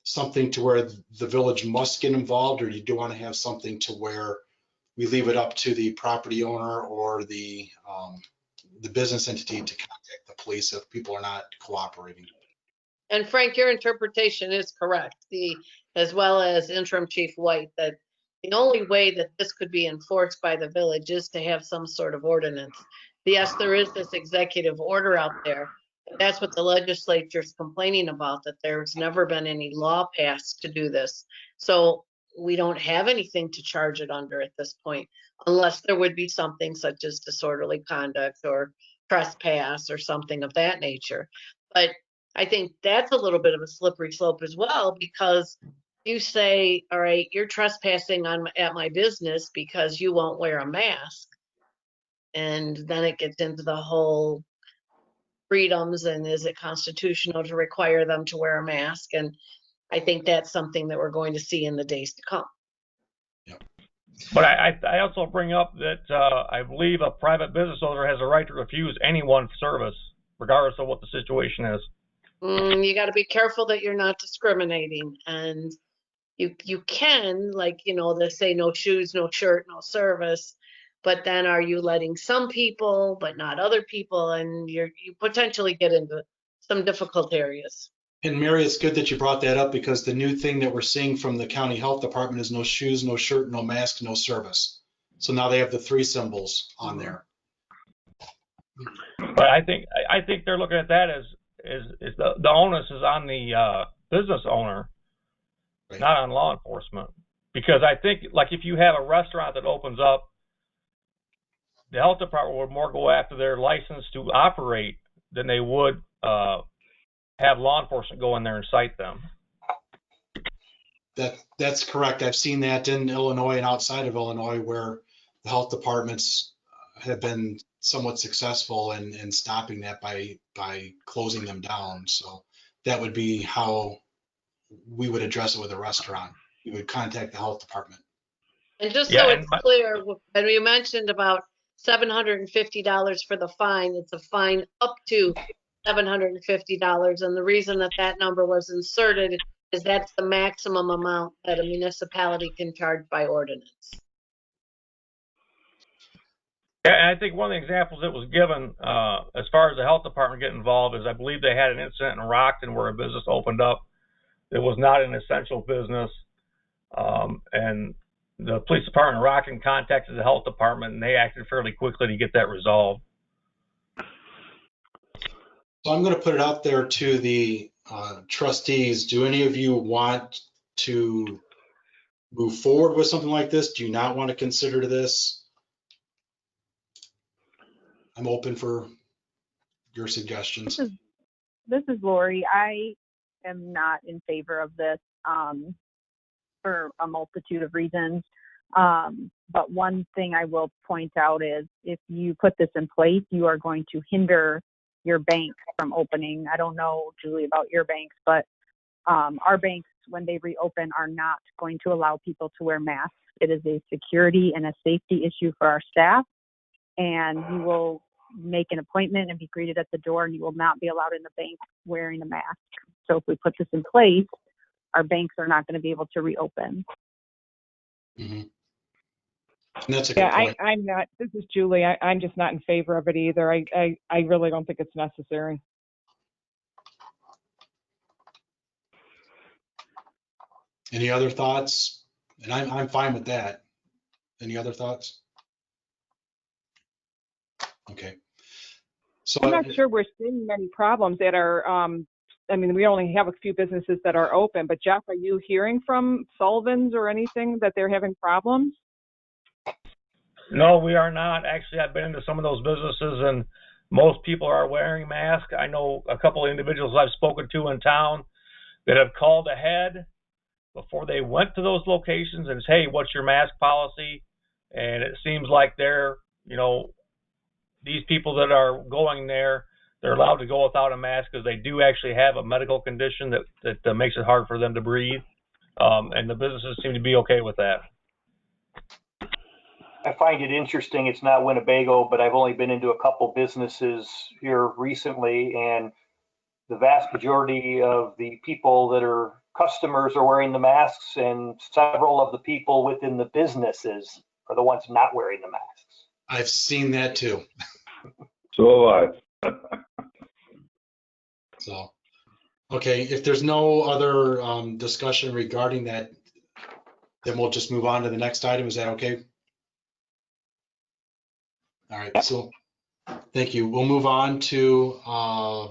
something to where the village must get involved, or do you want to have something to where we leave it up to the property owner or the business entity to contact the police if people are not cooperating? And Frank, your interpretation is correct, as well as Interim Chief White, that the only way that this could be enforced by the village is to have some sort of ordinance. Yes, there is this executive order out there. That's what the legislature is complaining about, that there's never been any law passed to do this. So we don't have anything to charge it under at this point, unless there would be something such as disorderly conduct or trespass or something of that nature. But I think that's a little bit of a slippery slope as well, because you say, all right, you're trespassing at my business because you won't wear a mask. And then it gets into the whole freedoms and is it constitutional to require them to wear a mask? And I think that's something that we're going to see in the days to come. But I also bring up that I believe a private business owner has a right to refuse anyone service, regardless of what the situation is. You got to be careful that you're not discriminating. And you can, like, they say no shoes, no shirt, no service. But then are you letting some people, but not other people? And you potentially get into some difficult areas. And Mary, it's good that you brought that up, because the new thing that we're seeing from the county health department is no shoes, no shirt, no mask, no service. So now they have the 3 symbols on there. But I think they're looking at that as the onus is on the business owner, right, not on law enforcement. Because I think, like, if you have a restaurant that opens up, the health department would more go after their license to operate than they would have law enforcement go in there and cite them. That's correct. I've seen that in Illinois and outside of Illinois, where the health departments have been somewhat successful in stopping that by closing them down. So that would be how we would address it with a restaurant. We would contact the health department. And just so it's clear, when we mentioned about $750 for the fine, it's a fine up to $750. And the reason that number was inserted is that's the maximum amount that a municipality can charge by ordinance. Yeah, and I think one of the examples that was given as far as the health department getting involved is, I believe they had an incident in Rockton where a business opened up. It was not an essential business. And the police department in Rockton contacted the health department, and they acted fairly quickly to get that resolved. So I'm going to put it out there to the trustees. Do any of you want to move forward with something like this? Do you not want to consider this? I'm open for your suggestions. This is Lori. I am not in favor of this for a multitude of reasons. But one thing I will point out is if you put this in place, you are going to hinder your bank from opening. I don't know, Julie, about your banks, but our banks, when they reopen, are not going to allow people to wear masks. It is a security and a safety issue for our staff, and you will make an appointment and be greeted at the door, and you will not be allowed in the bank wearing a mask. So if we put this in place, our banks are not going to be able to reopen. Mm-hmm. And that's a good point. I'm not. This is Julie. I'm just not in favor of it either. I really don't think it's necessary. Any other thoughts? And I'm fine with that. Any other thoughts? Okay. So I'm not sure we're seeing many problems that are. I mean, we only have a few businesses that are open. But Jeff, are you hearing from Sullivan's or anything that they're having problems? No, we are not. Actually, I've been into some of those businesses, and most people are wearing masks. I know a couple of individuals I've spoken to in town that have called ahead before they went to those locations and said, hey, what's your mask policy? And it seems like they're, these people that are going there, they're allowed to go without a mask because they do actually have a medical condition that makes it hard for them to breathe. And the businesses seem to be okay with that. I find it interesting. It's not Winnebago, but I've only been into a couple businesses here recently, and the vast majority of the people that are customers are wearing the masks, and several of the people within the businesses are the ones not wearing the masks. I've seen that too. So have I. So, okay, if there's no other discussion regarding that, then we'll just move on to the next item. Is that okay? All right, so thank you. We'll move on to a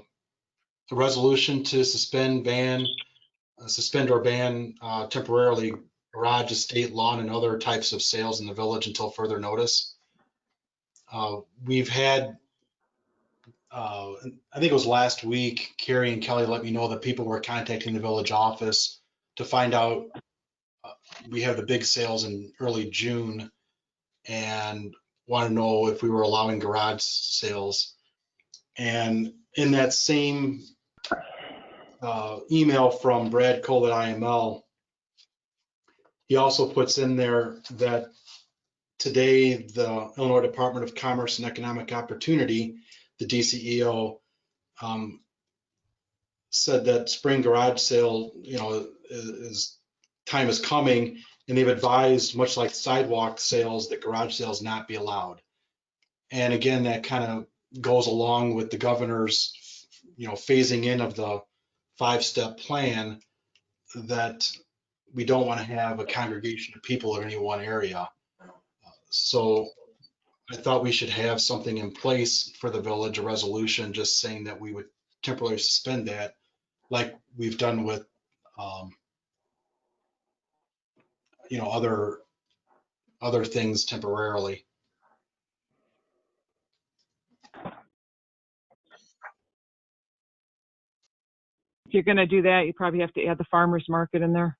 resolution to suspend or ban temporarily garage, estate, lawn, and other types of sales in the village until further notice. We've had, I think it was last week, Carrie and Kelly let me know that people were contacting the village office to find out we have the big sales in early June and want to know if we were allowing garage sales. And in that same email from Brad Cole at IML, he also puts in there that today the Illinois Department of Commerce and Economic Opportunity, the DCEO, said that spring garage sale, time is coming, and they've advised, much like sidewalk sales, that garage sales not be allowed. And again, that kind of goes along with the governor's, phasing in of the 5-step plan, that we don't want to have a congregation of people in any one area. So I thought we should have something in place for the village, a resolution just saying that we would temporarily suspend that, like we've done with, other things temporarily. If you're going to do that, you probably have to add the farmer's market in there.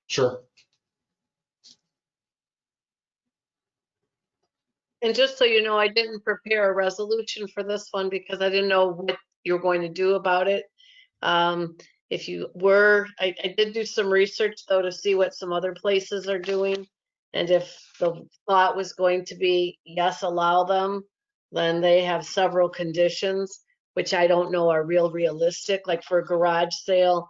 Sure. And just so you know, I didn't prepare a resolution for this one because I didn't know what you're going to do about it. If you were, I did do some research though to see what some other places are doing. And if the thought was going to be, yes, allow them, then they have several conditions, which I don't know are realistic, like for a garage sale,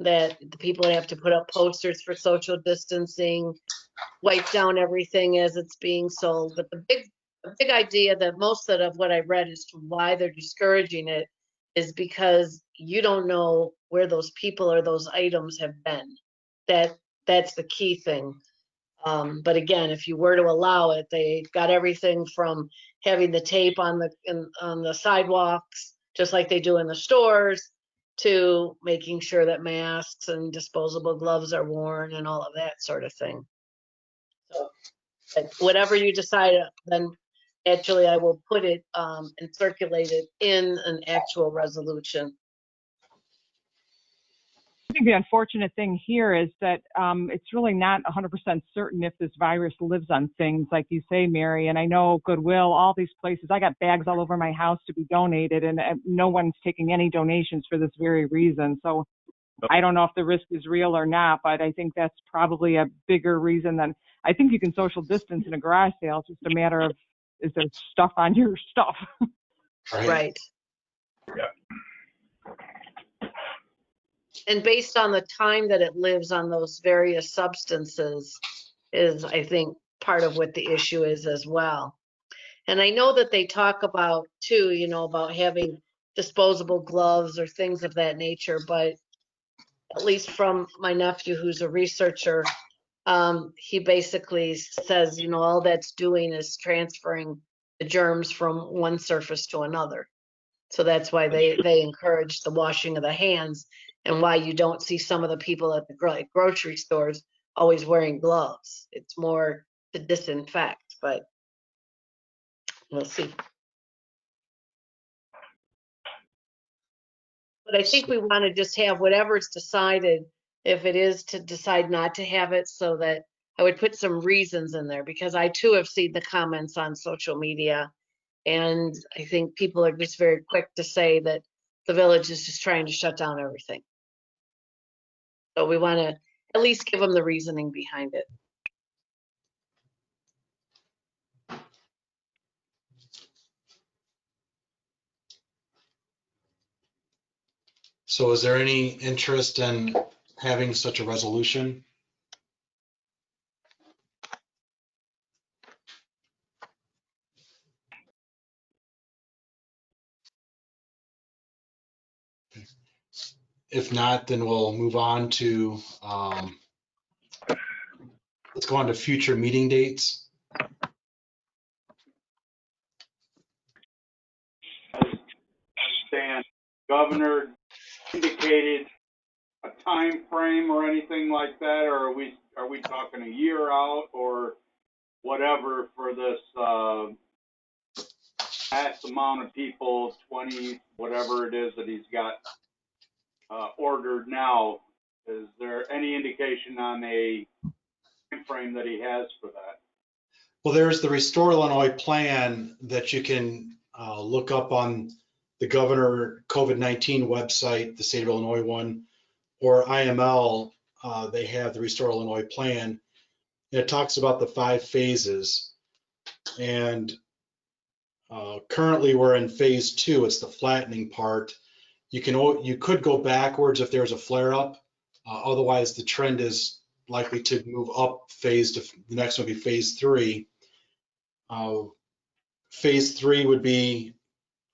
that the people have to put up posters for social distancing, wipe down everything as it's being sold. But the big idea that most of what I read as to why they're discouraging it is because you don't know where those people or those items have been. That's the key thing. But again, if you were to allow it, they got everything from having the tape on the sidewalks, just like they do in the stores, to making sure that masks and disposable gloves are worn and all of that sort of thing. So whatever you decide, then Actually, I will put it and circulate it in an actual resolution. I think the unfortunate thing here is that it's really not 100% certain if this virus lives on things, like you say, Mary. And I know Goodwill, all these places, I got bags all over my house to be donated, and no one's taking any donations for this very reason. So I don't know if the risk is real or not, but I think that's probably a bigger reason than, I think you can social distance in a garage sale. It's just a matter of, is there stuff on your stuff? Right. Yeah. And based on the time that it lives on those various substances is, I think, part of what the issue is as well. And I know that they talk about too, you know, about having disposable gloves or things of that nature, but at least from my nephew, who's a researcher, he basically says, you know, all that's doing is transferring the germs from one surface to another. So that's why they encourage the washing of the hands, and why you don't see some of the people at the grocery stores always wearing gloves. It's more to disinfect, but we'll see. But I think we want to just have whatever's decided, if it is to decide not to have it, so that I would put some reasons in there, because I too have seen the comments on social media. And I think people are just very quick to say that the village is just trying to shut down everything. So we want to at least give them the reasoning behind it. So is there any interest in having such a resolution? If not, then we'll move on to, let's go on to future meeting dates. Understand, Governor indicated a time frame or anything like that, or are we talking a year out or whatever for this mass amount of people, 20, whatever it is that he's got ordered now? Is there any indication on a time frame that he has for that? Well, there's the Restore Illinois plan that you can look up on the Governor COVID-19 website, the state of Illinois one, or IML. They have the Restore Illinois plan. And it talks about the 5 phases. And currently we're in phase 2. It's the flattening part. You could go backwards if there's a flare up. Otherwise, the trend is likely to move up phase to the next one would be phase 3. Phase 3 would be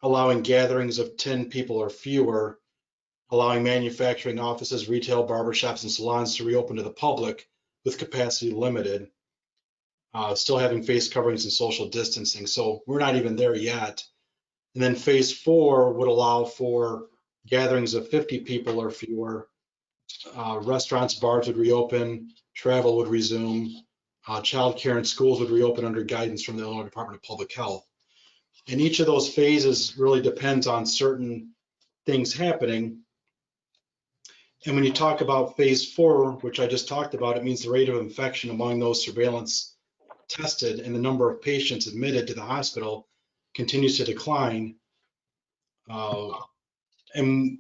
allowing gatherings of 10 people or fewer, allowing manufacturing, offices, retail, barbershops, and salons to reopen to the public with capacity limited, still having face coverings and social distancing. So we're not even there yet. And then phase 4 would allow for gatherings of 50 people or fewer. Restaurants, bars would reopen, travel would resume, childcare and schools would reopen under guidance from the Illinois Department of Public Health. And each of those phases really depends on certain things happening. And when you talk about phase 4, which I just talked about, it means the rate of infection among those surveillance tested and the number of patients admitted to the hospital continues to decline. And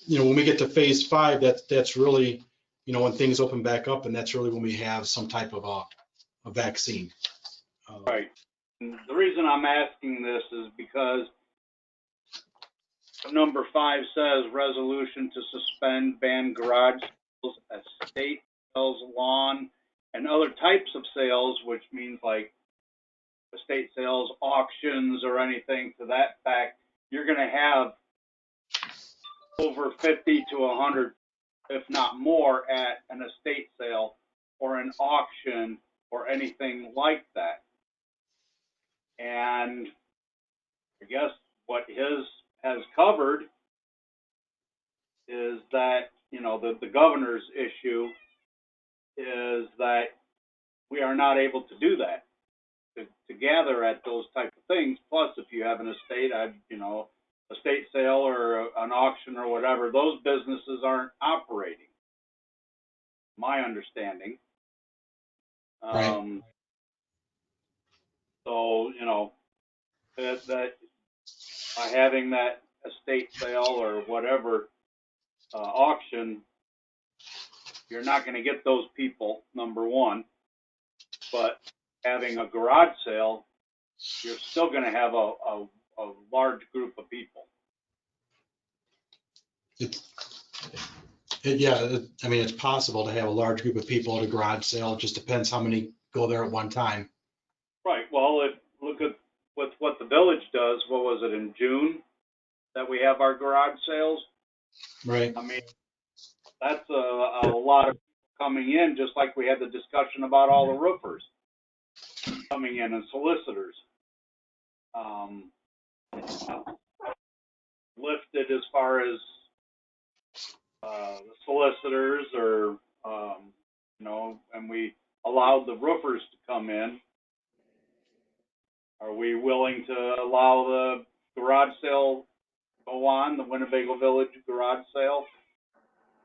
when we get to phase 5, that's really, when things open back up, and that's really when we have some type of a vaccine. Right. And the reason I'm asking this is because number 5 says resolution to suspend ban garage sales, estate sales, lawn, and other types of sales, which means like estate sales, auctions, or anything to that fact. You're going to have over 50 to 100, if not more, at an estate sale or an auction or anything like that. And I guess what his has covered is that, the governor's issue is that we are not able to do that. to gather at those type of things. Plus, if you have an estate, estate sale or an auction or whatever, those businesses aren't operating. My understanding. Right. So, that by having that estate sale or whatever auction, you're not going to get those people, number one. But having a garage sale, you're still going to have a large group of people. It's possible to have a large group of people at a garage sale. It just depends how many go there at one time. Right. Well, look at what the village does. What was it in June that we have our garage sales? Right. I mean, that's a lot of people coming in, just like we had the discussion about all the roofers coming in and solicitors. Lifted as far as the solicitors or, and we allowed the roofers to come in. Are we willing to allow the garage sale go on, the Winnebago Village garage sale?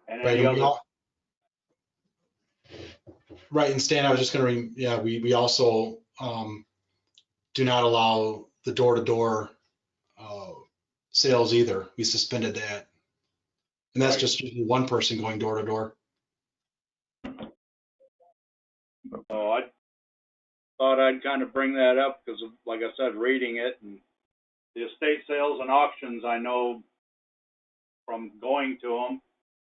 And Right. any other? Right. And Stan, I was just going to, we also do not allow the door-to-door sales either. We suspended that. And that's Right. just one person going door-to-door. So I thought I'd kind of bring that up because, like I said, reading it and the estate sales and auctions, I know from going to them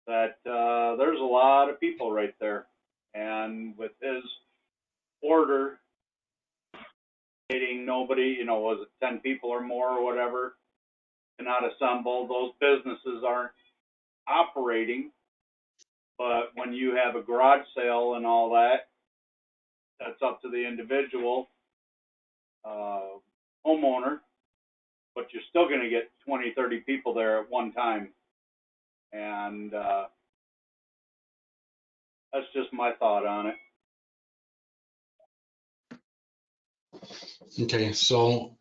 that there's a lot of people right there. And with his order stating nobody, was it 10 people or more or whatever, cannot assemble, those businesses aren't operating. But when you have a garage sale and all that, that's up to the individual homeowner, but you're still going to get 20, 30 people there at one time. And that's just my thought on it. Okay, so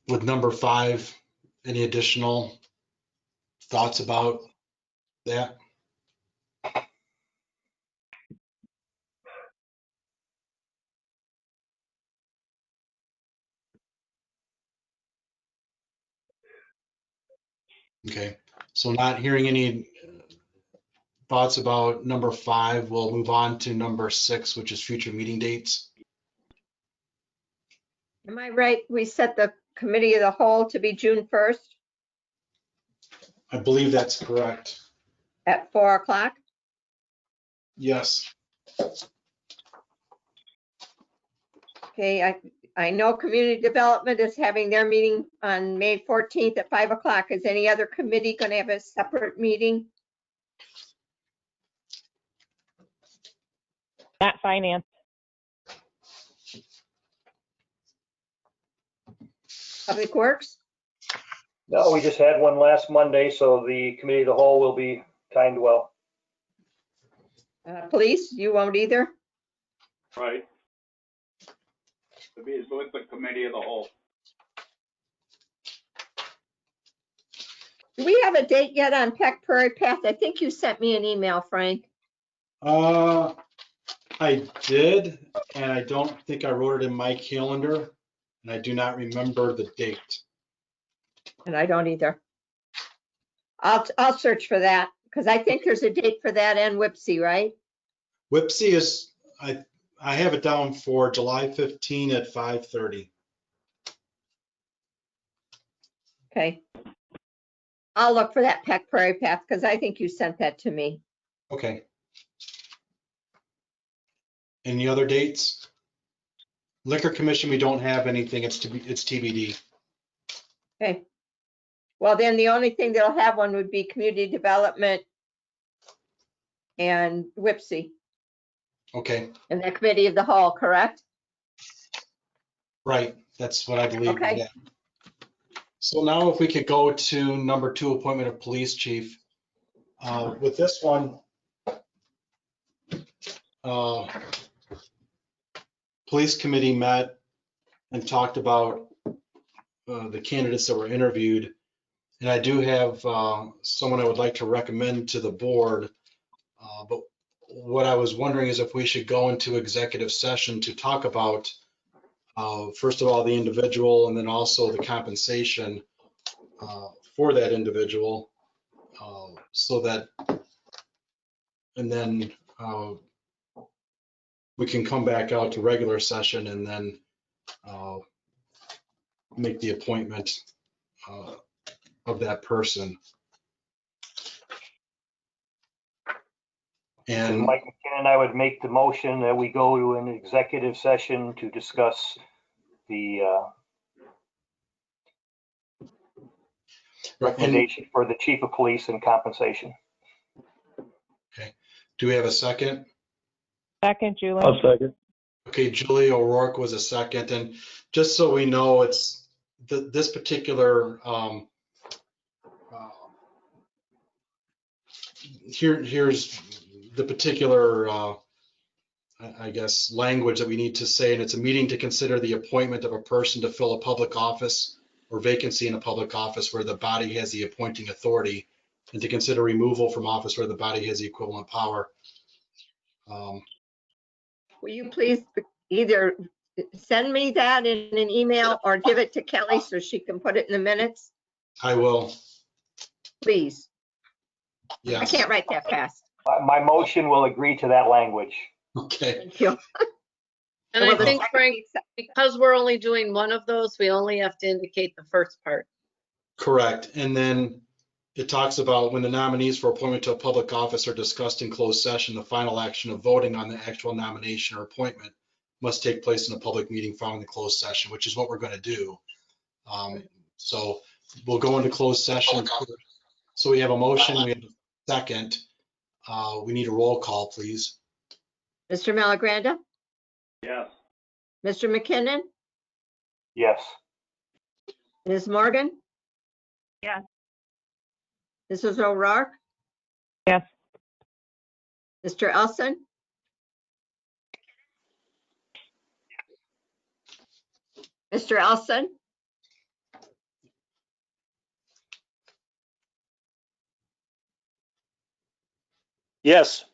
with number 5, any additional thoughts about that? Okay, so not hearing any thoughts about number 5, we'll move on to number 6, which is future meeting dates. Am I right? We set the committee of the whole to be June 1st I believe that's correct. at 4 o'clock? Yes. Okay, I know community development is having their meeting on May 14th at 5 o'clock. Is any other committee going to have a separate meeting? Not finance. Public Works? No, we just had one last Monday, so the committee of the whole will be timed well. Police, you won't either? Right. To be with the committee of the whole. Do we have a date yet on Peck Prairie Path? I think you sent me an email, Frank. I did, and I don't think I wrote it in my calendar, and I do not remember the date. And I don't either. I'll search for that because I think there's a date for that and Whipsy, right? Whipsy is, I have it down for July 15 at 5:30. Okay. I'll look for that Peck Prairie Path because I think you sent that to me. Okay. Any other dates? Liquor Commission, we don't have anything. It's TBD. Okay. Well, then the only thing that'll have one would be community development and Whipsy Okay, and the committee of the whole, correct? right. That's what I believe. Okay. Yeah. So now if we could go to number 2, appointment of police chief. With this one, police committee met and talked about the candidates that were interviewed. And I do have someone I would like to recommend to the board. But what I was wondering is if we should go into executive session to talk about, first of all, the individual, and then also the compensation for that individual, so that, and then we can come back out to regular session and then make the appointment of that person. And Mike McKinnon, I would make the motion that we go to an executive session to discuss the recommendation for the chief of police and compensation. Okay, do we have a second? Second, Julie. I'll second. Okay, Julie O'Rourke was a second, and just so we know, it's this particular here's the particular I guess language that we need to say, and it's a meeting to consider the appointment of a person to fill a public office or vacancy in a public office where the body has the appointing authority, and to consider removal from office where the body has the equivalent power. Will you please either send me that in an email or give it to Kelly so she can put it in the minutes? I will. Please. Yes. I can't write that fast. My motion will agree to that language. Okay. Thank you. And I think, Frank, because we're only doing one of those, we only have to indicate the first part. Correct. And then it talks about when the nominees for appointment to a public office are discussed in closed session, the final action of voting on the actual nomination or appointment must take place in a public meeting following the closed session, which is what we're going to do. So we'll go into closed session. So we have a motion, we have a second. We need a roll call, please. Mr. Malagranda, Yes. Mr. McKinnon, Yes. Ms. Morgan, Yes. Mrs. O'Rourke, Yes. Mr. Elson, Mr. Elson, Yes.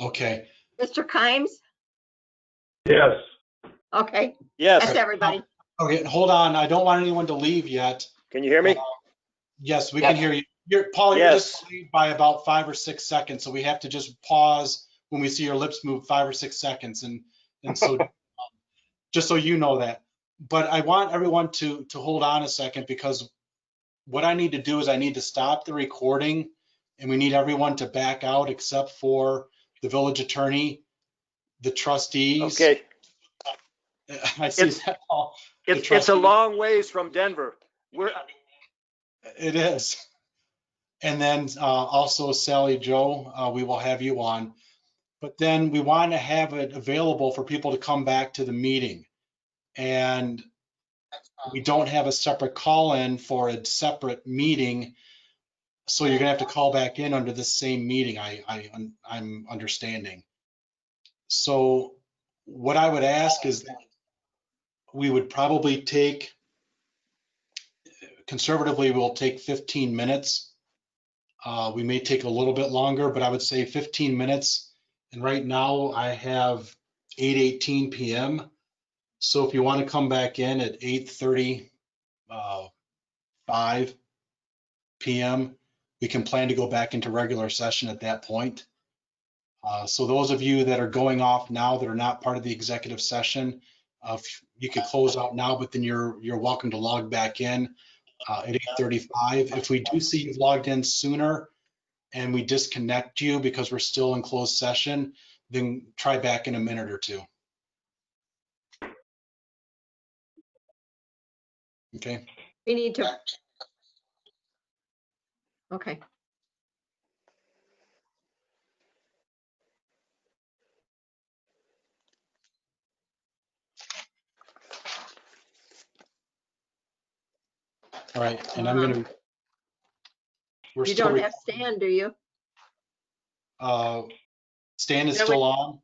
Okay. Mr. Kimes. Yes. Okay, Yes. that's everybody. Okay, hold on. I don't want anyone to leave yet. Can you hear me? Yes, we Yes. can hear you. Paul, you're Yes. just delayed by about 5 or 6 seconds, so we have to just pause when we see your lips move 5 or 6 seconds, and so just so you know that. But I want everyone to hold on a second, because what I need to do is I need to stop the recording, and we need everyone to back out except for the village attorney, the trustees. Okay. I see that, Paul. The It's a trustees. long ways from Denver. It is. And then also Sally Joe, we will have you on. But then we want to have it available for people to come back to the meeting. And we don't have a separate call-in for a separate meeting. So you're gonna have to call back in under the same meeting, I'm understanding. So what I would ask is that we would probably take, conservatively, we'll take 15 minutes. We may take a little bit longer, but I would say 15 minutes. And right now I have 8:18 p.m. So if you want to come back in at 8:35 p.m., we can plan to go back into regular session at that point. So those of you that are going off now that are not part of the executive session, you can close out now, but then you're welcome to log back in at 8:35. If we do see you've logged in sooner and we disconnect you because we're still in closed session, then try back in a minute or two. Okay. We need to. Okay. All right, and I'm gonna. We're You still. don't have Stan, do you? Stan is Yeah, still on.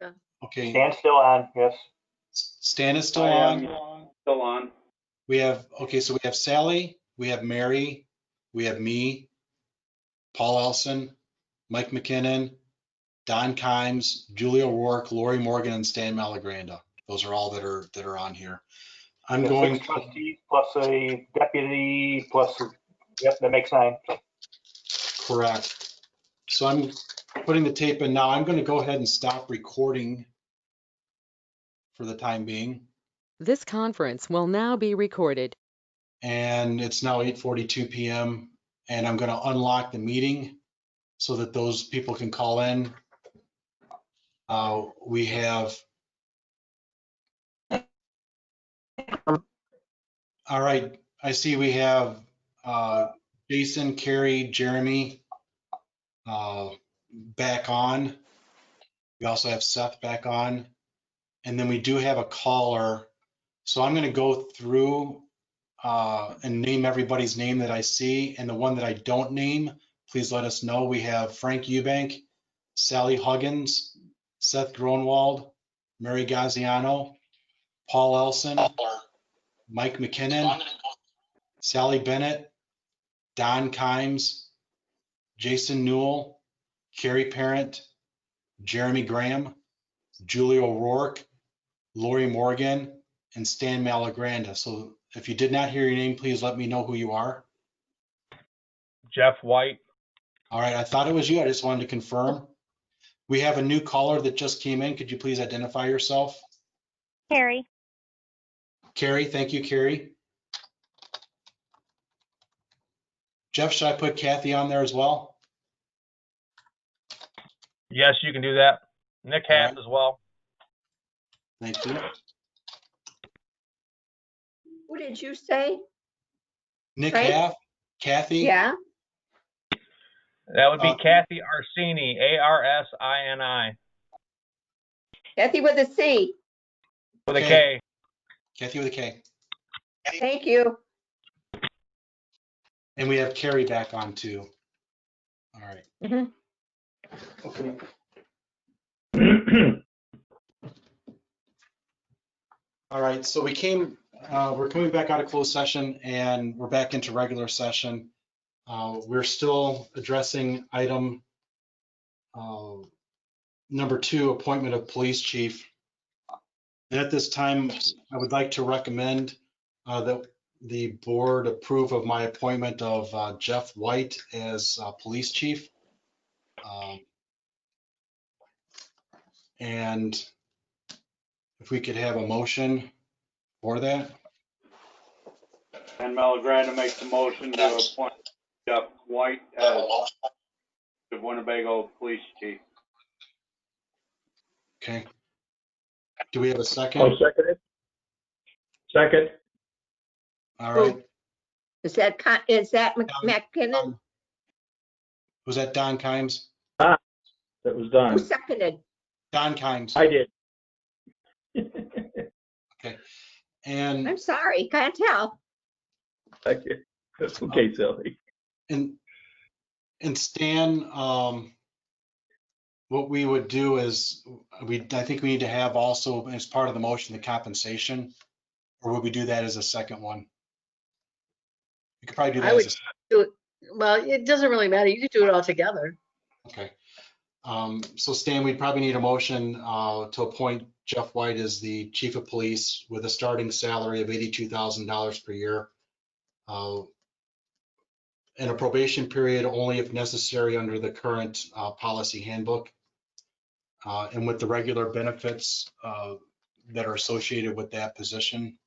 Yeah. Okay, Stan's still on, yes. Stan is still I on. am still on. We have, okay, so we have Sally, we have Mary, we have me, Paul Elson, Mike McKinnon, Don Kimes, Julia O'Rourke, Lori Morgan, and Stan Malagranda. Those are all that are on here. I'm The going, 6 trustees plus a deputy plus, yep, that makes 9. correct. So I'm putting the tape in now. I'm going to go ahead and stop recording for the time being. This conference will now be recorded. And it's now 8:42 p.m. and I'm going to unlock the meeting so that those people can call in. We have, all right, I see we have Jason, Carrie, Jeremy back on. We also have Seth back on. And then we do have a caller. So I'm going to go through and name everybody's name that I see. And the one that I don't name, please let us know. We have Frank Eubank, Sally Huggins, Seth Gronwald, Mary Gaziano, Paul Elson, Mike McKinnon, Sally Bennett, Don Kimes, Jason Newell, Carrie Parent, Jeremy Graham, Julia O'Rourke, Lori Morgan, and Stan Malagranda. So if you did not hear your name, please let me know who you are. Jeff White. All right, I thought it was you. I just wanted to confirm. We have a new caller that just came in. Could you please identify yourself? Carrie. Carrie, thank you, Carrie. Jeff, should I put Kathy on there as well? Yes, you can do that. Nick has as well. Thank you. Who did you say? Nick Frank? Half, Kathy? Yeah, That would be Kathy Arsini, Arsini. Kathy with a C. With a K. Kathy with a K. Thank you. And we have Carrie back on too. All right. Mhm. Okay. All right, so we're coming back out of closed session and we're back into regular session. We're still addressing item number 2, appointment of police chief. And at this time, I would like to recommend that the board approve of my appointment of Jeff White as police chief. And if we could have a motion for that. And Malagranda makes a motion to appoint Jeff White as the Winnebago Police Chief. Okay. Do we have a second? I'll second it. Second. All right. Is that McKinnon? Was that Don Kimes? That was done. Who seconded? Don Kimes. I did. Okay. And I'm sorry, can't tell. Thank you. That's okay, Sally. And Stan, what we would do is I think we need to have also as part of the motion the compensation, or would we do that as a second one? We could probably do that. I would do it. Well, it doesn't really matter. You could do it all together. Okay. So Stan, we'd probably need a motion to appoint Jeff White as the chief of police with a starting salary of $82,000 per year. And a probation period only if necessary under the current policy handbook. And with the regular benefits that are associated with that position.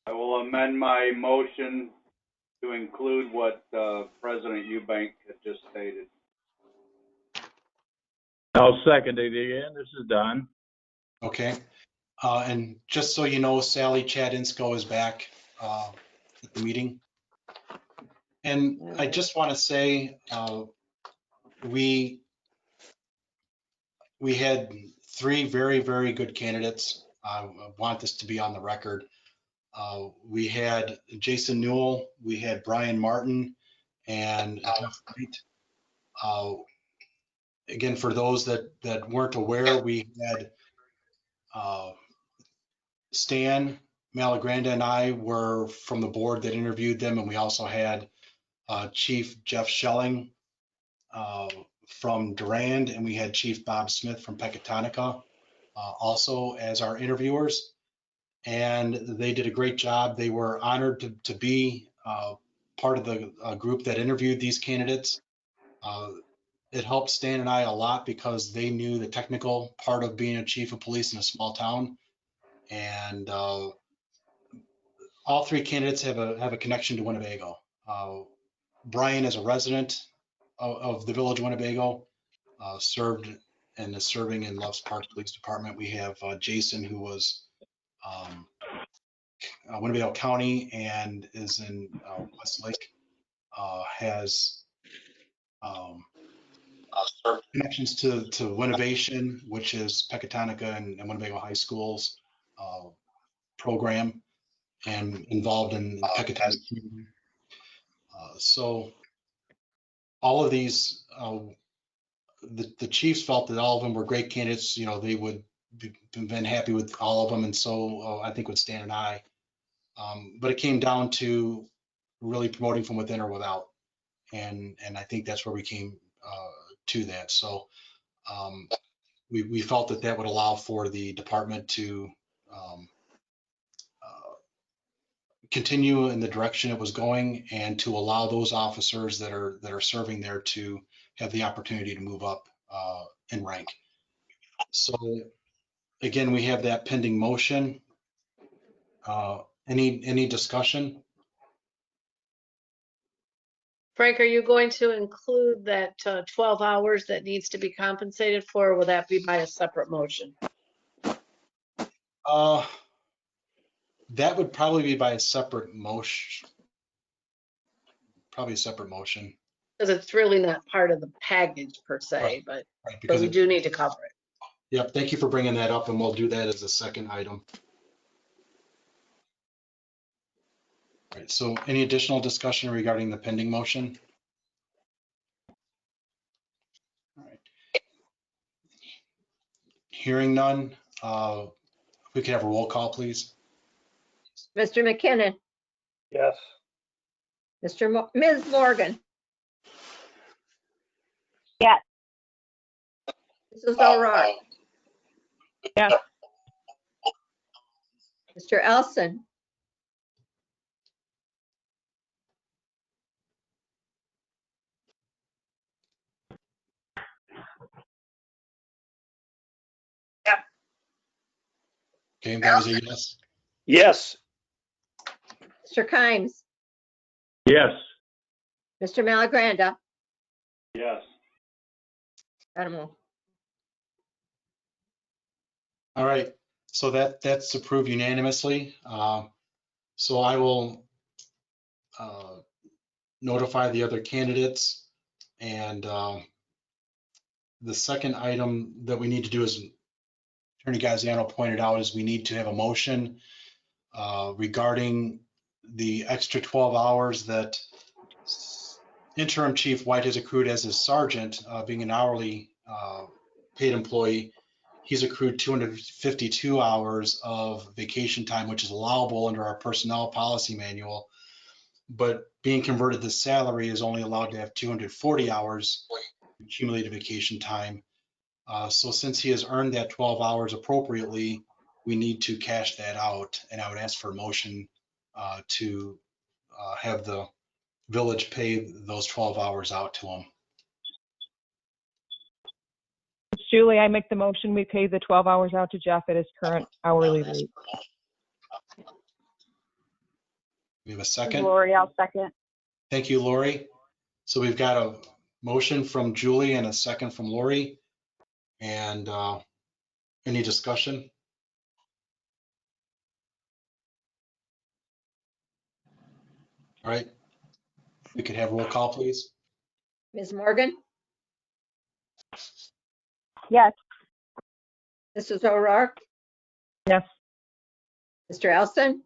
I will amend my motion to include what President Eubank had just stated. I'll second it again. This is Don. Okay. And just so you know, Sally Chadinsko is back at the meeting. And I just want to say we had 3 very, very good candidates. I want this to be on the record. We had Jason Newell, we had Brian Martin, and Jeff White. again, for those that weren't aware, we had Stan Malagranda and I were from the board that interviewed them, and we also had Chief Jeff Schelling from Durand, and we had Chief Bob Smith from Pecatonica also as our interviewers. And they did a great job. They were honored to be part of the group that interviewed these candidates. It helped Stan and I a lot because they knew the technical part of being a chief of police in a small town. And all three candidates have a connection to Winnebago. Brian is a resident of the village of Winnebago, served and is serving in Loves Park Police Department. We have Jason, who was Winnebago County and is in Westlake, has connections to Winnovation, which is Pecatonica and Winnebago High School's program, and involved in Pecatonica community. So all of these, the chiefs felt that all of them were great candidates. You know, they would been happy with all of them, and so I think with Stan and I. But it came down to really promoting from within or without, and I think that's where we came to that. So we felt that would allow for the department to continue in the direction it was going, and to allow those officers that are serving there to have the opportunity to move up in rank. So again, we have that pending motion. Any discussion? Frank, are you going to include that 12 hours that needs to be compensated for, or will that be by a separate motion? That would probably be by a separate motion. Probably a separate motion. Because it's really not part of the package per se, Right. but, Right, but because we do need to cover it. Yep, thank you for bringing that up, and we'll do that as a second item. All right, so any additional discussion regarding the pending motion? All right. Hearing none, we could have a roll call, please. Mr. McKinnon, Yes. Ms. Morgan. Yes. Mrs. O'Rourke. Yes. Mr. Elson. Okay, that was a yes. Yes. Mr. Kimes. Yes. Mr. Malagranda. Yes. Animal. All right, so that's approved unanimously. So I will notify the other candidates, and the second item that we need to do, is Attorney Gaziano pointed out, is we need to have a motion regarding the extra 12 hours that Interim Chief White has accrued as his sergeant, being an hourly paid employee. He's accrued 252 hours of vacation time, which is allowable under our personnel policy manual. But being converted to salary is only allowed to have 240 hours accumulated vacation time. So since he has earned that 12 hours appropriately, we need to cash that out. And I would ask for a motion to have the village pay those 12 hours out to him. Julie, I make the motion, we pay the 12 hours out to Jeff at his current hourly rate. We have a second. Lori, I'll second. Thank you, Lori. So we've got a motion from Julie and a second from Lori. And any discussion? All right. We could have roll call, please. Ms. Morgan. Yes. Mrs. O'Rourke. Yes. Mr. Elson.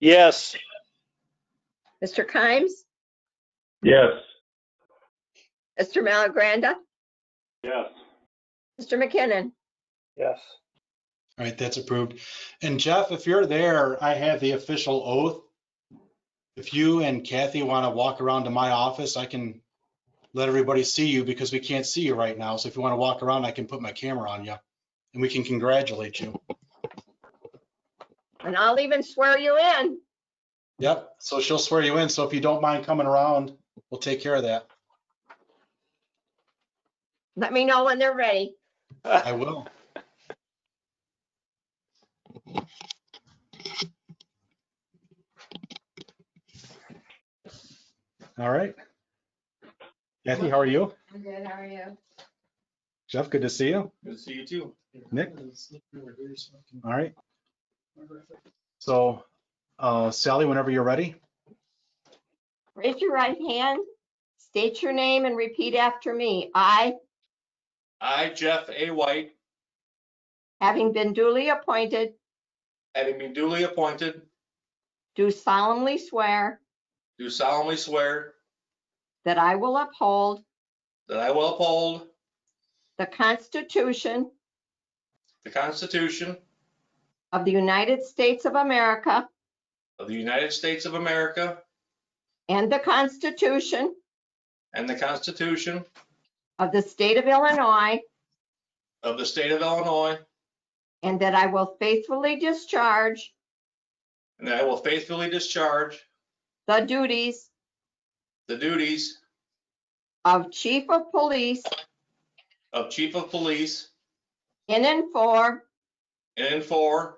Yes. Mr. Kimes, Yes. Mr. Malagranda, Yes. Mr. McKinnon. Yes. All right, that's approved. And Jeff, if you're there, I have the official oath. If you and Kathy want to walk around to my office, I can let everybody see you because we can't see you right now. So if you want to walk around, I can put my camera on you and we can congratulate you. And I'll even swear you in. Yep, so she'll swear you in. So if you don't mind coming around, we'll take care of that. Let me know when they're ready. I will. All right. Kathy, how are you? I'm good, how are you? Jeff, good to see you. Good to see you too. Nick? All right. So, Sally, whenever you're ready. Raise your right hand, state your name and repeat after me. I, Jeff A. White, having been duly appointed, having been duly appointed, do solemnly swear do solemnly swear that I will uphold that I will uphold the Constitution the Constitution of the United States of America of the United States of America and the Constitution and the Constitution of the State of Illinois, of the State of Illinois, and that I will faithfully discharge and that I will faithfully discharge the duties the duties of Chief of Police of Chief of Police in and for in for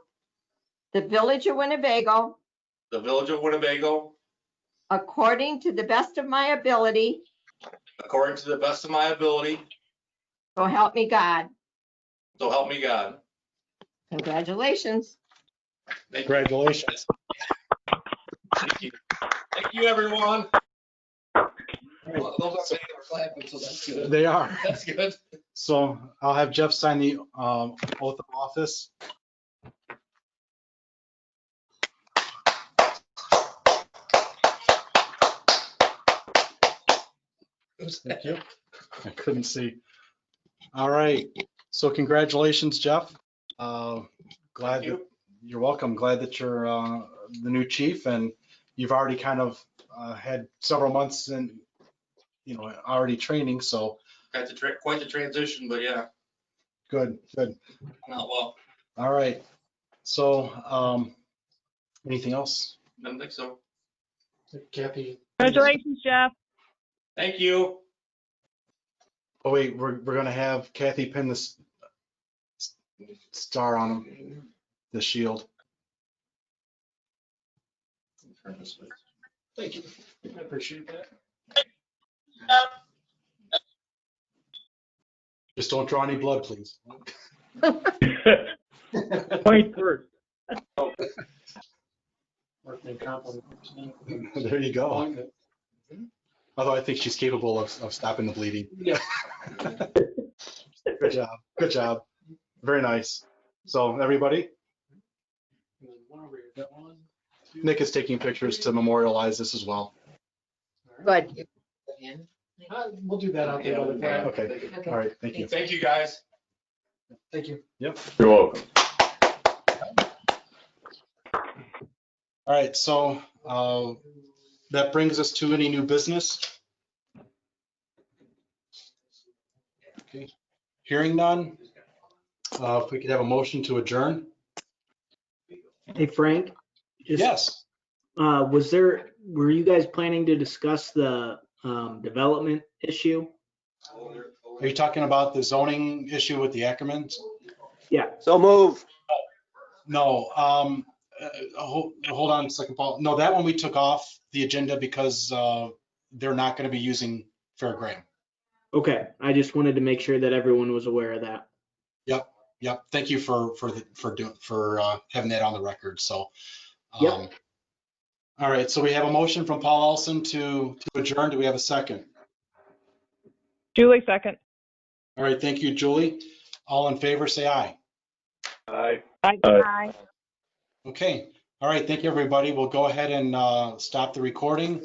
the Village of Winnebago, the Village of Winnebago, according to the best of my ability, according to the best of my ability, so help me God. so help me God. Congratulations. Thank you. Congratulations. Thank you. Thank you, everyone. Well, those are saying they were clapping, so that's good. They are. That's good. So I'll have Jeff sign the oath of office. Thank you. I couldn't see. All right. So congratulations, Jeff. Glad that you're welcome. Glad that you're the new chief, and you've already kind of had several months in, already training. So Quite the transition, but yeah, good. not well. All right. So anything else? I don't think so. Kathy. Congratulations, Jeff. Thank you. Oh wait, we're gonna have Kathy pin this star on him, the shield. Thank you. I appreciate that. Just don't draw any blood, please. Point first. There you go. Although I think she's capable of stopping the bleeding. Yeah. Good job. Good job. Very nice. So everybody, Nick is taking pictures to memorialize this as well. Good. We'll do that out there. Okay. All right. Thank you. Thank you, guys. Thank you. Yep. You're welcome. All right. So that brings us to any new business. Okay. Hearing none. If we could have a motion to adjourn. Hey, Frank? Yes. Were you guys planning to discuss the development issue? Are you talking about the zoning issue with the Ackermans? Yeah. So move. No, hold on a second, Paul. No, that one we took off the agenda because they're not going to be using Fair Graham. Okay, I just wanted to make sure that everyone was aware of that. Yep. Thank you for having that on the record. So, Yep. All right. So we have a motion from Paul Olson to adjourn. Do we have a second? Julie, second. All right. Thank you, Julie. All in favor, say aye. Aye. Aye. Okay. All right, thank you, everybody. We'll go ahead and stop the recording.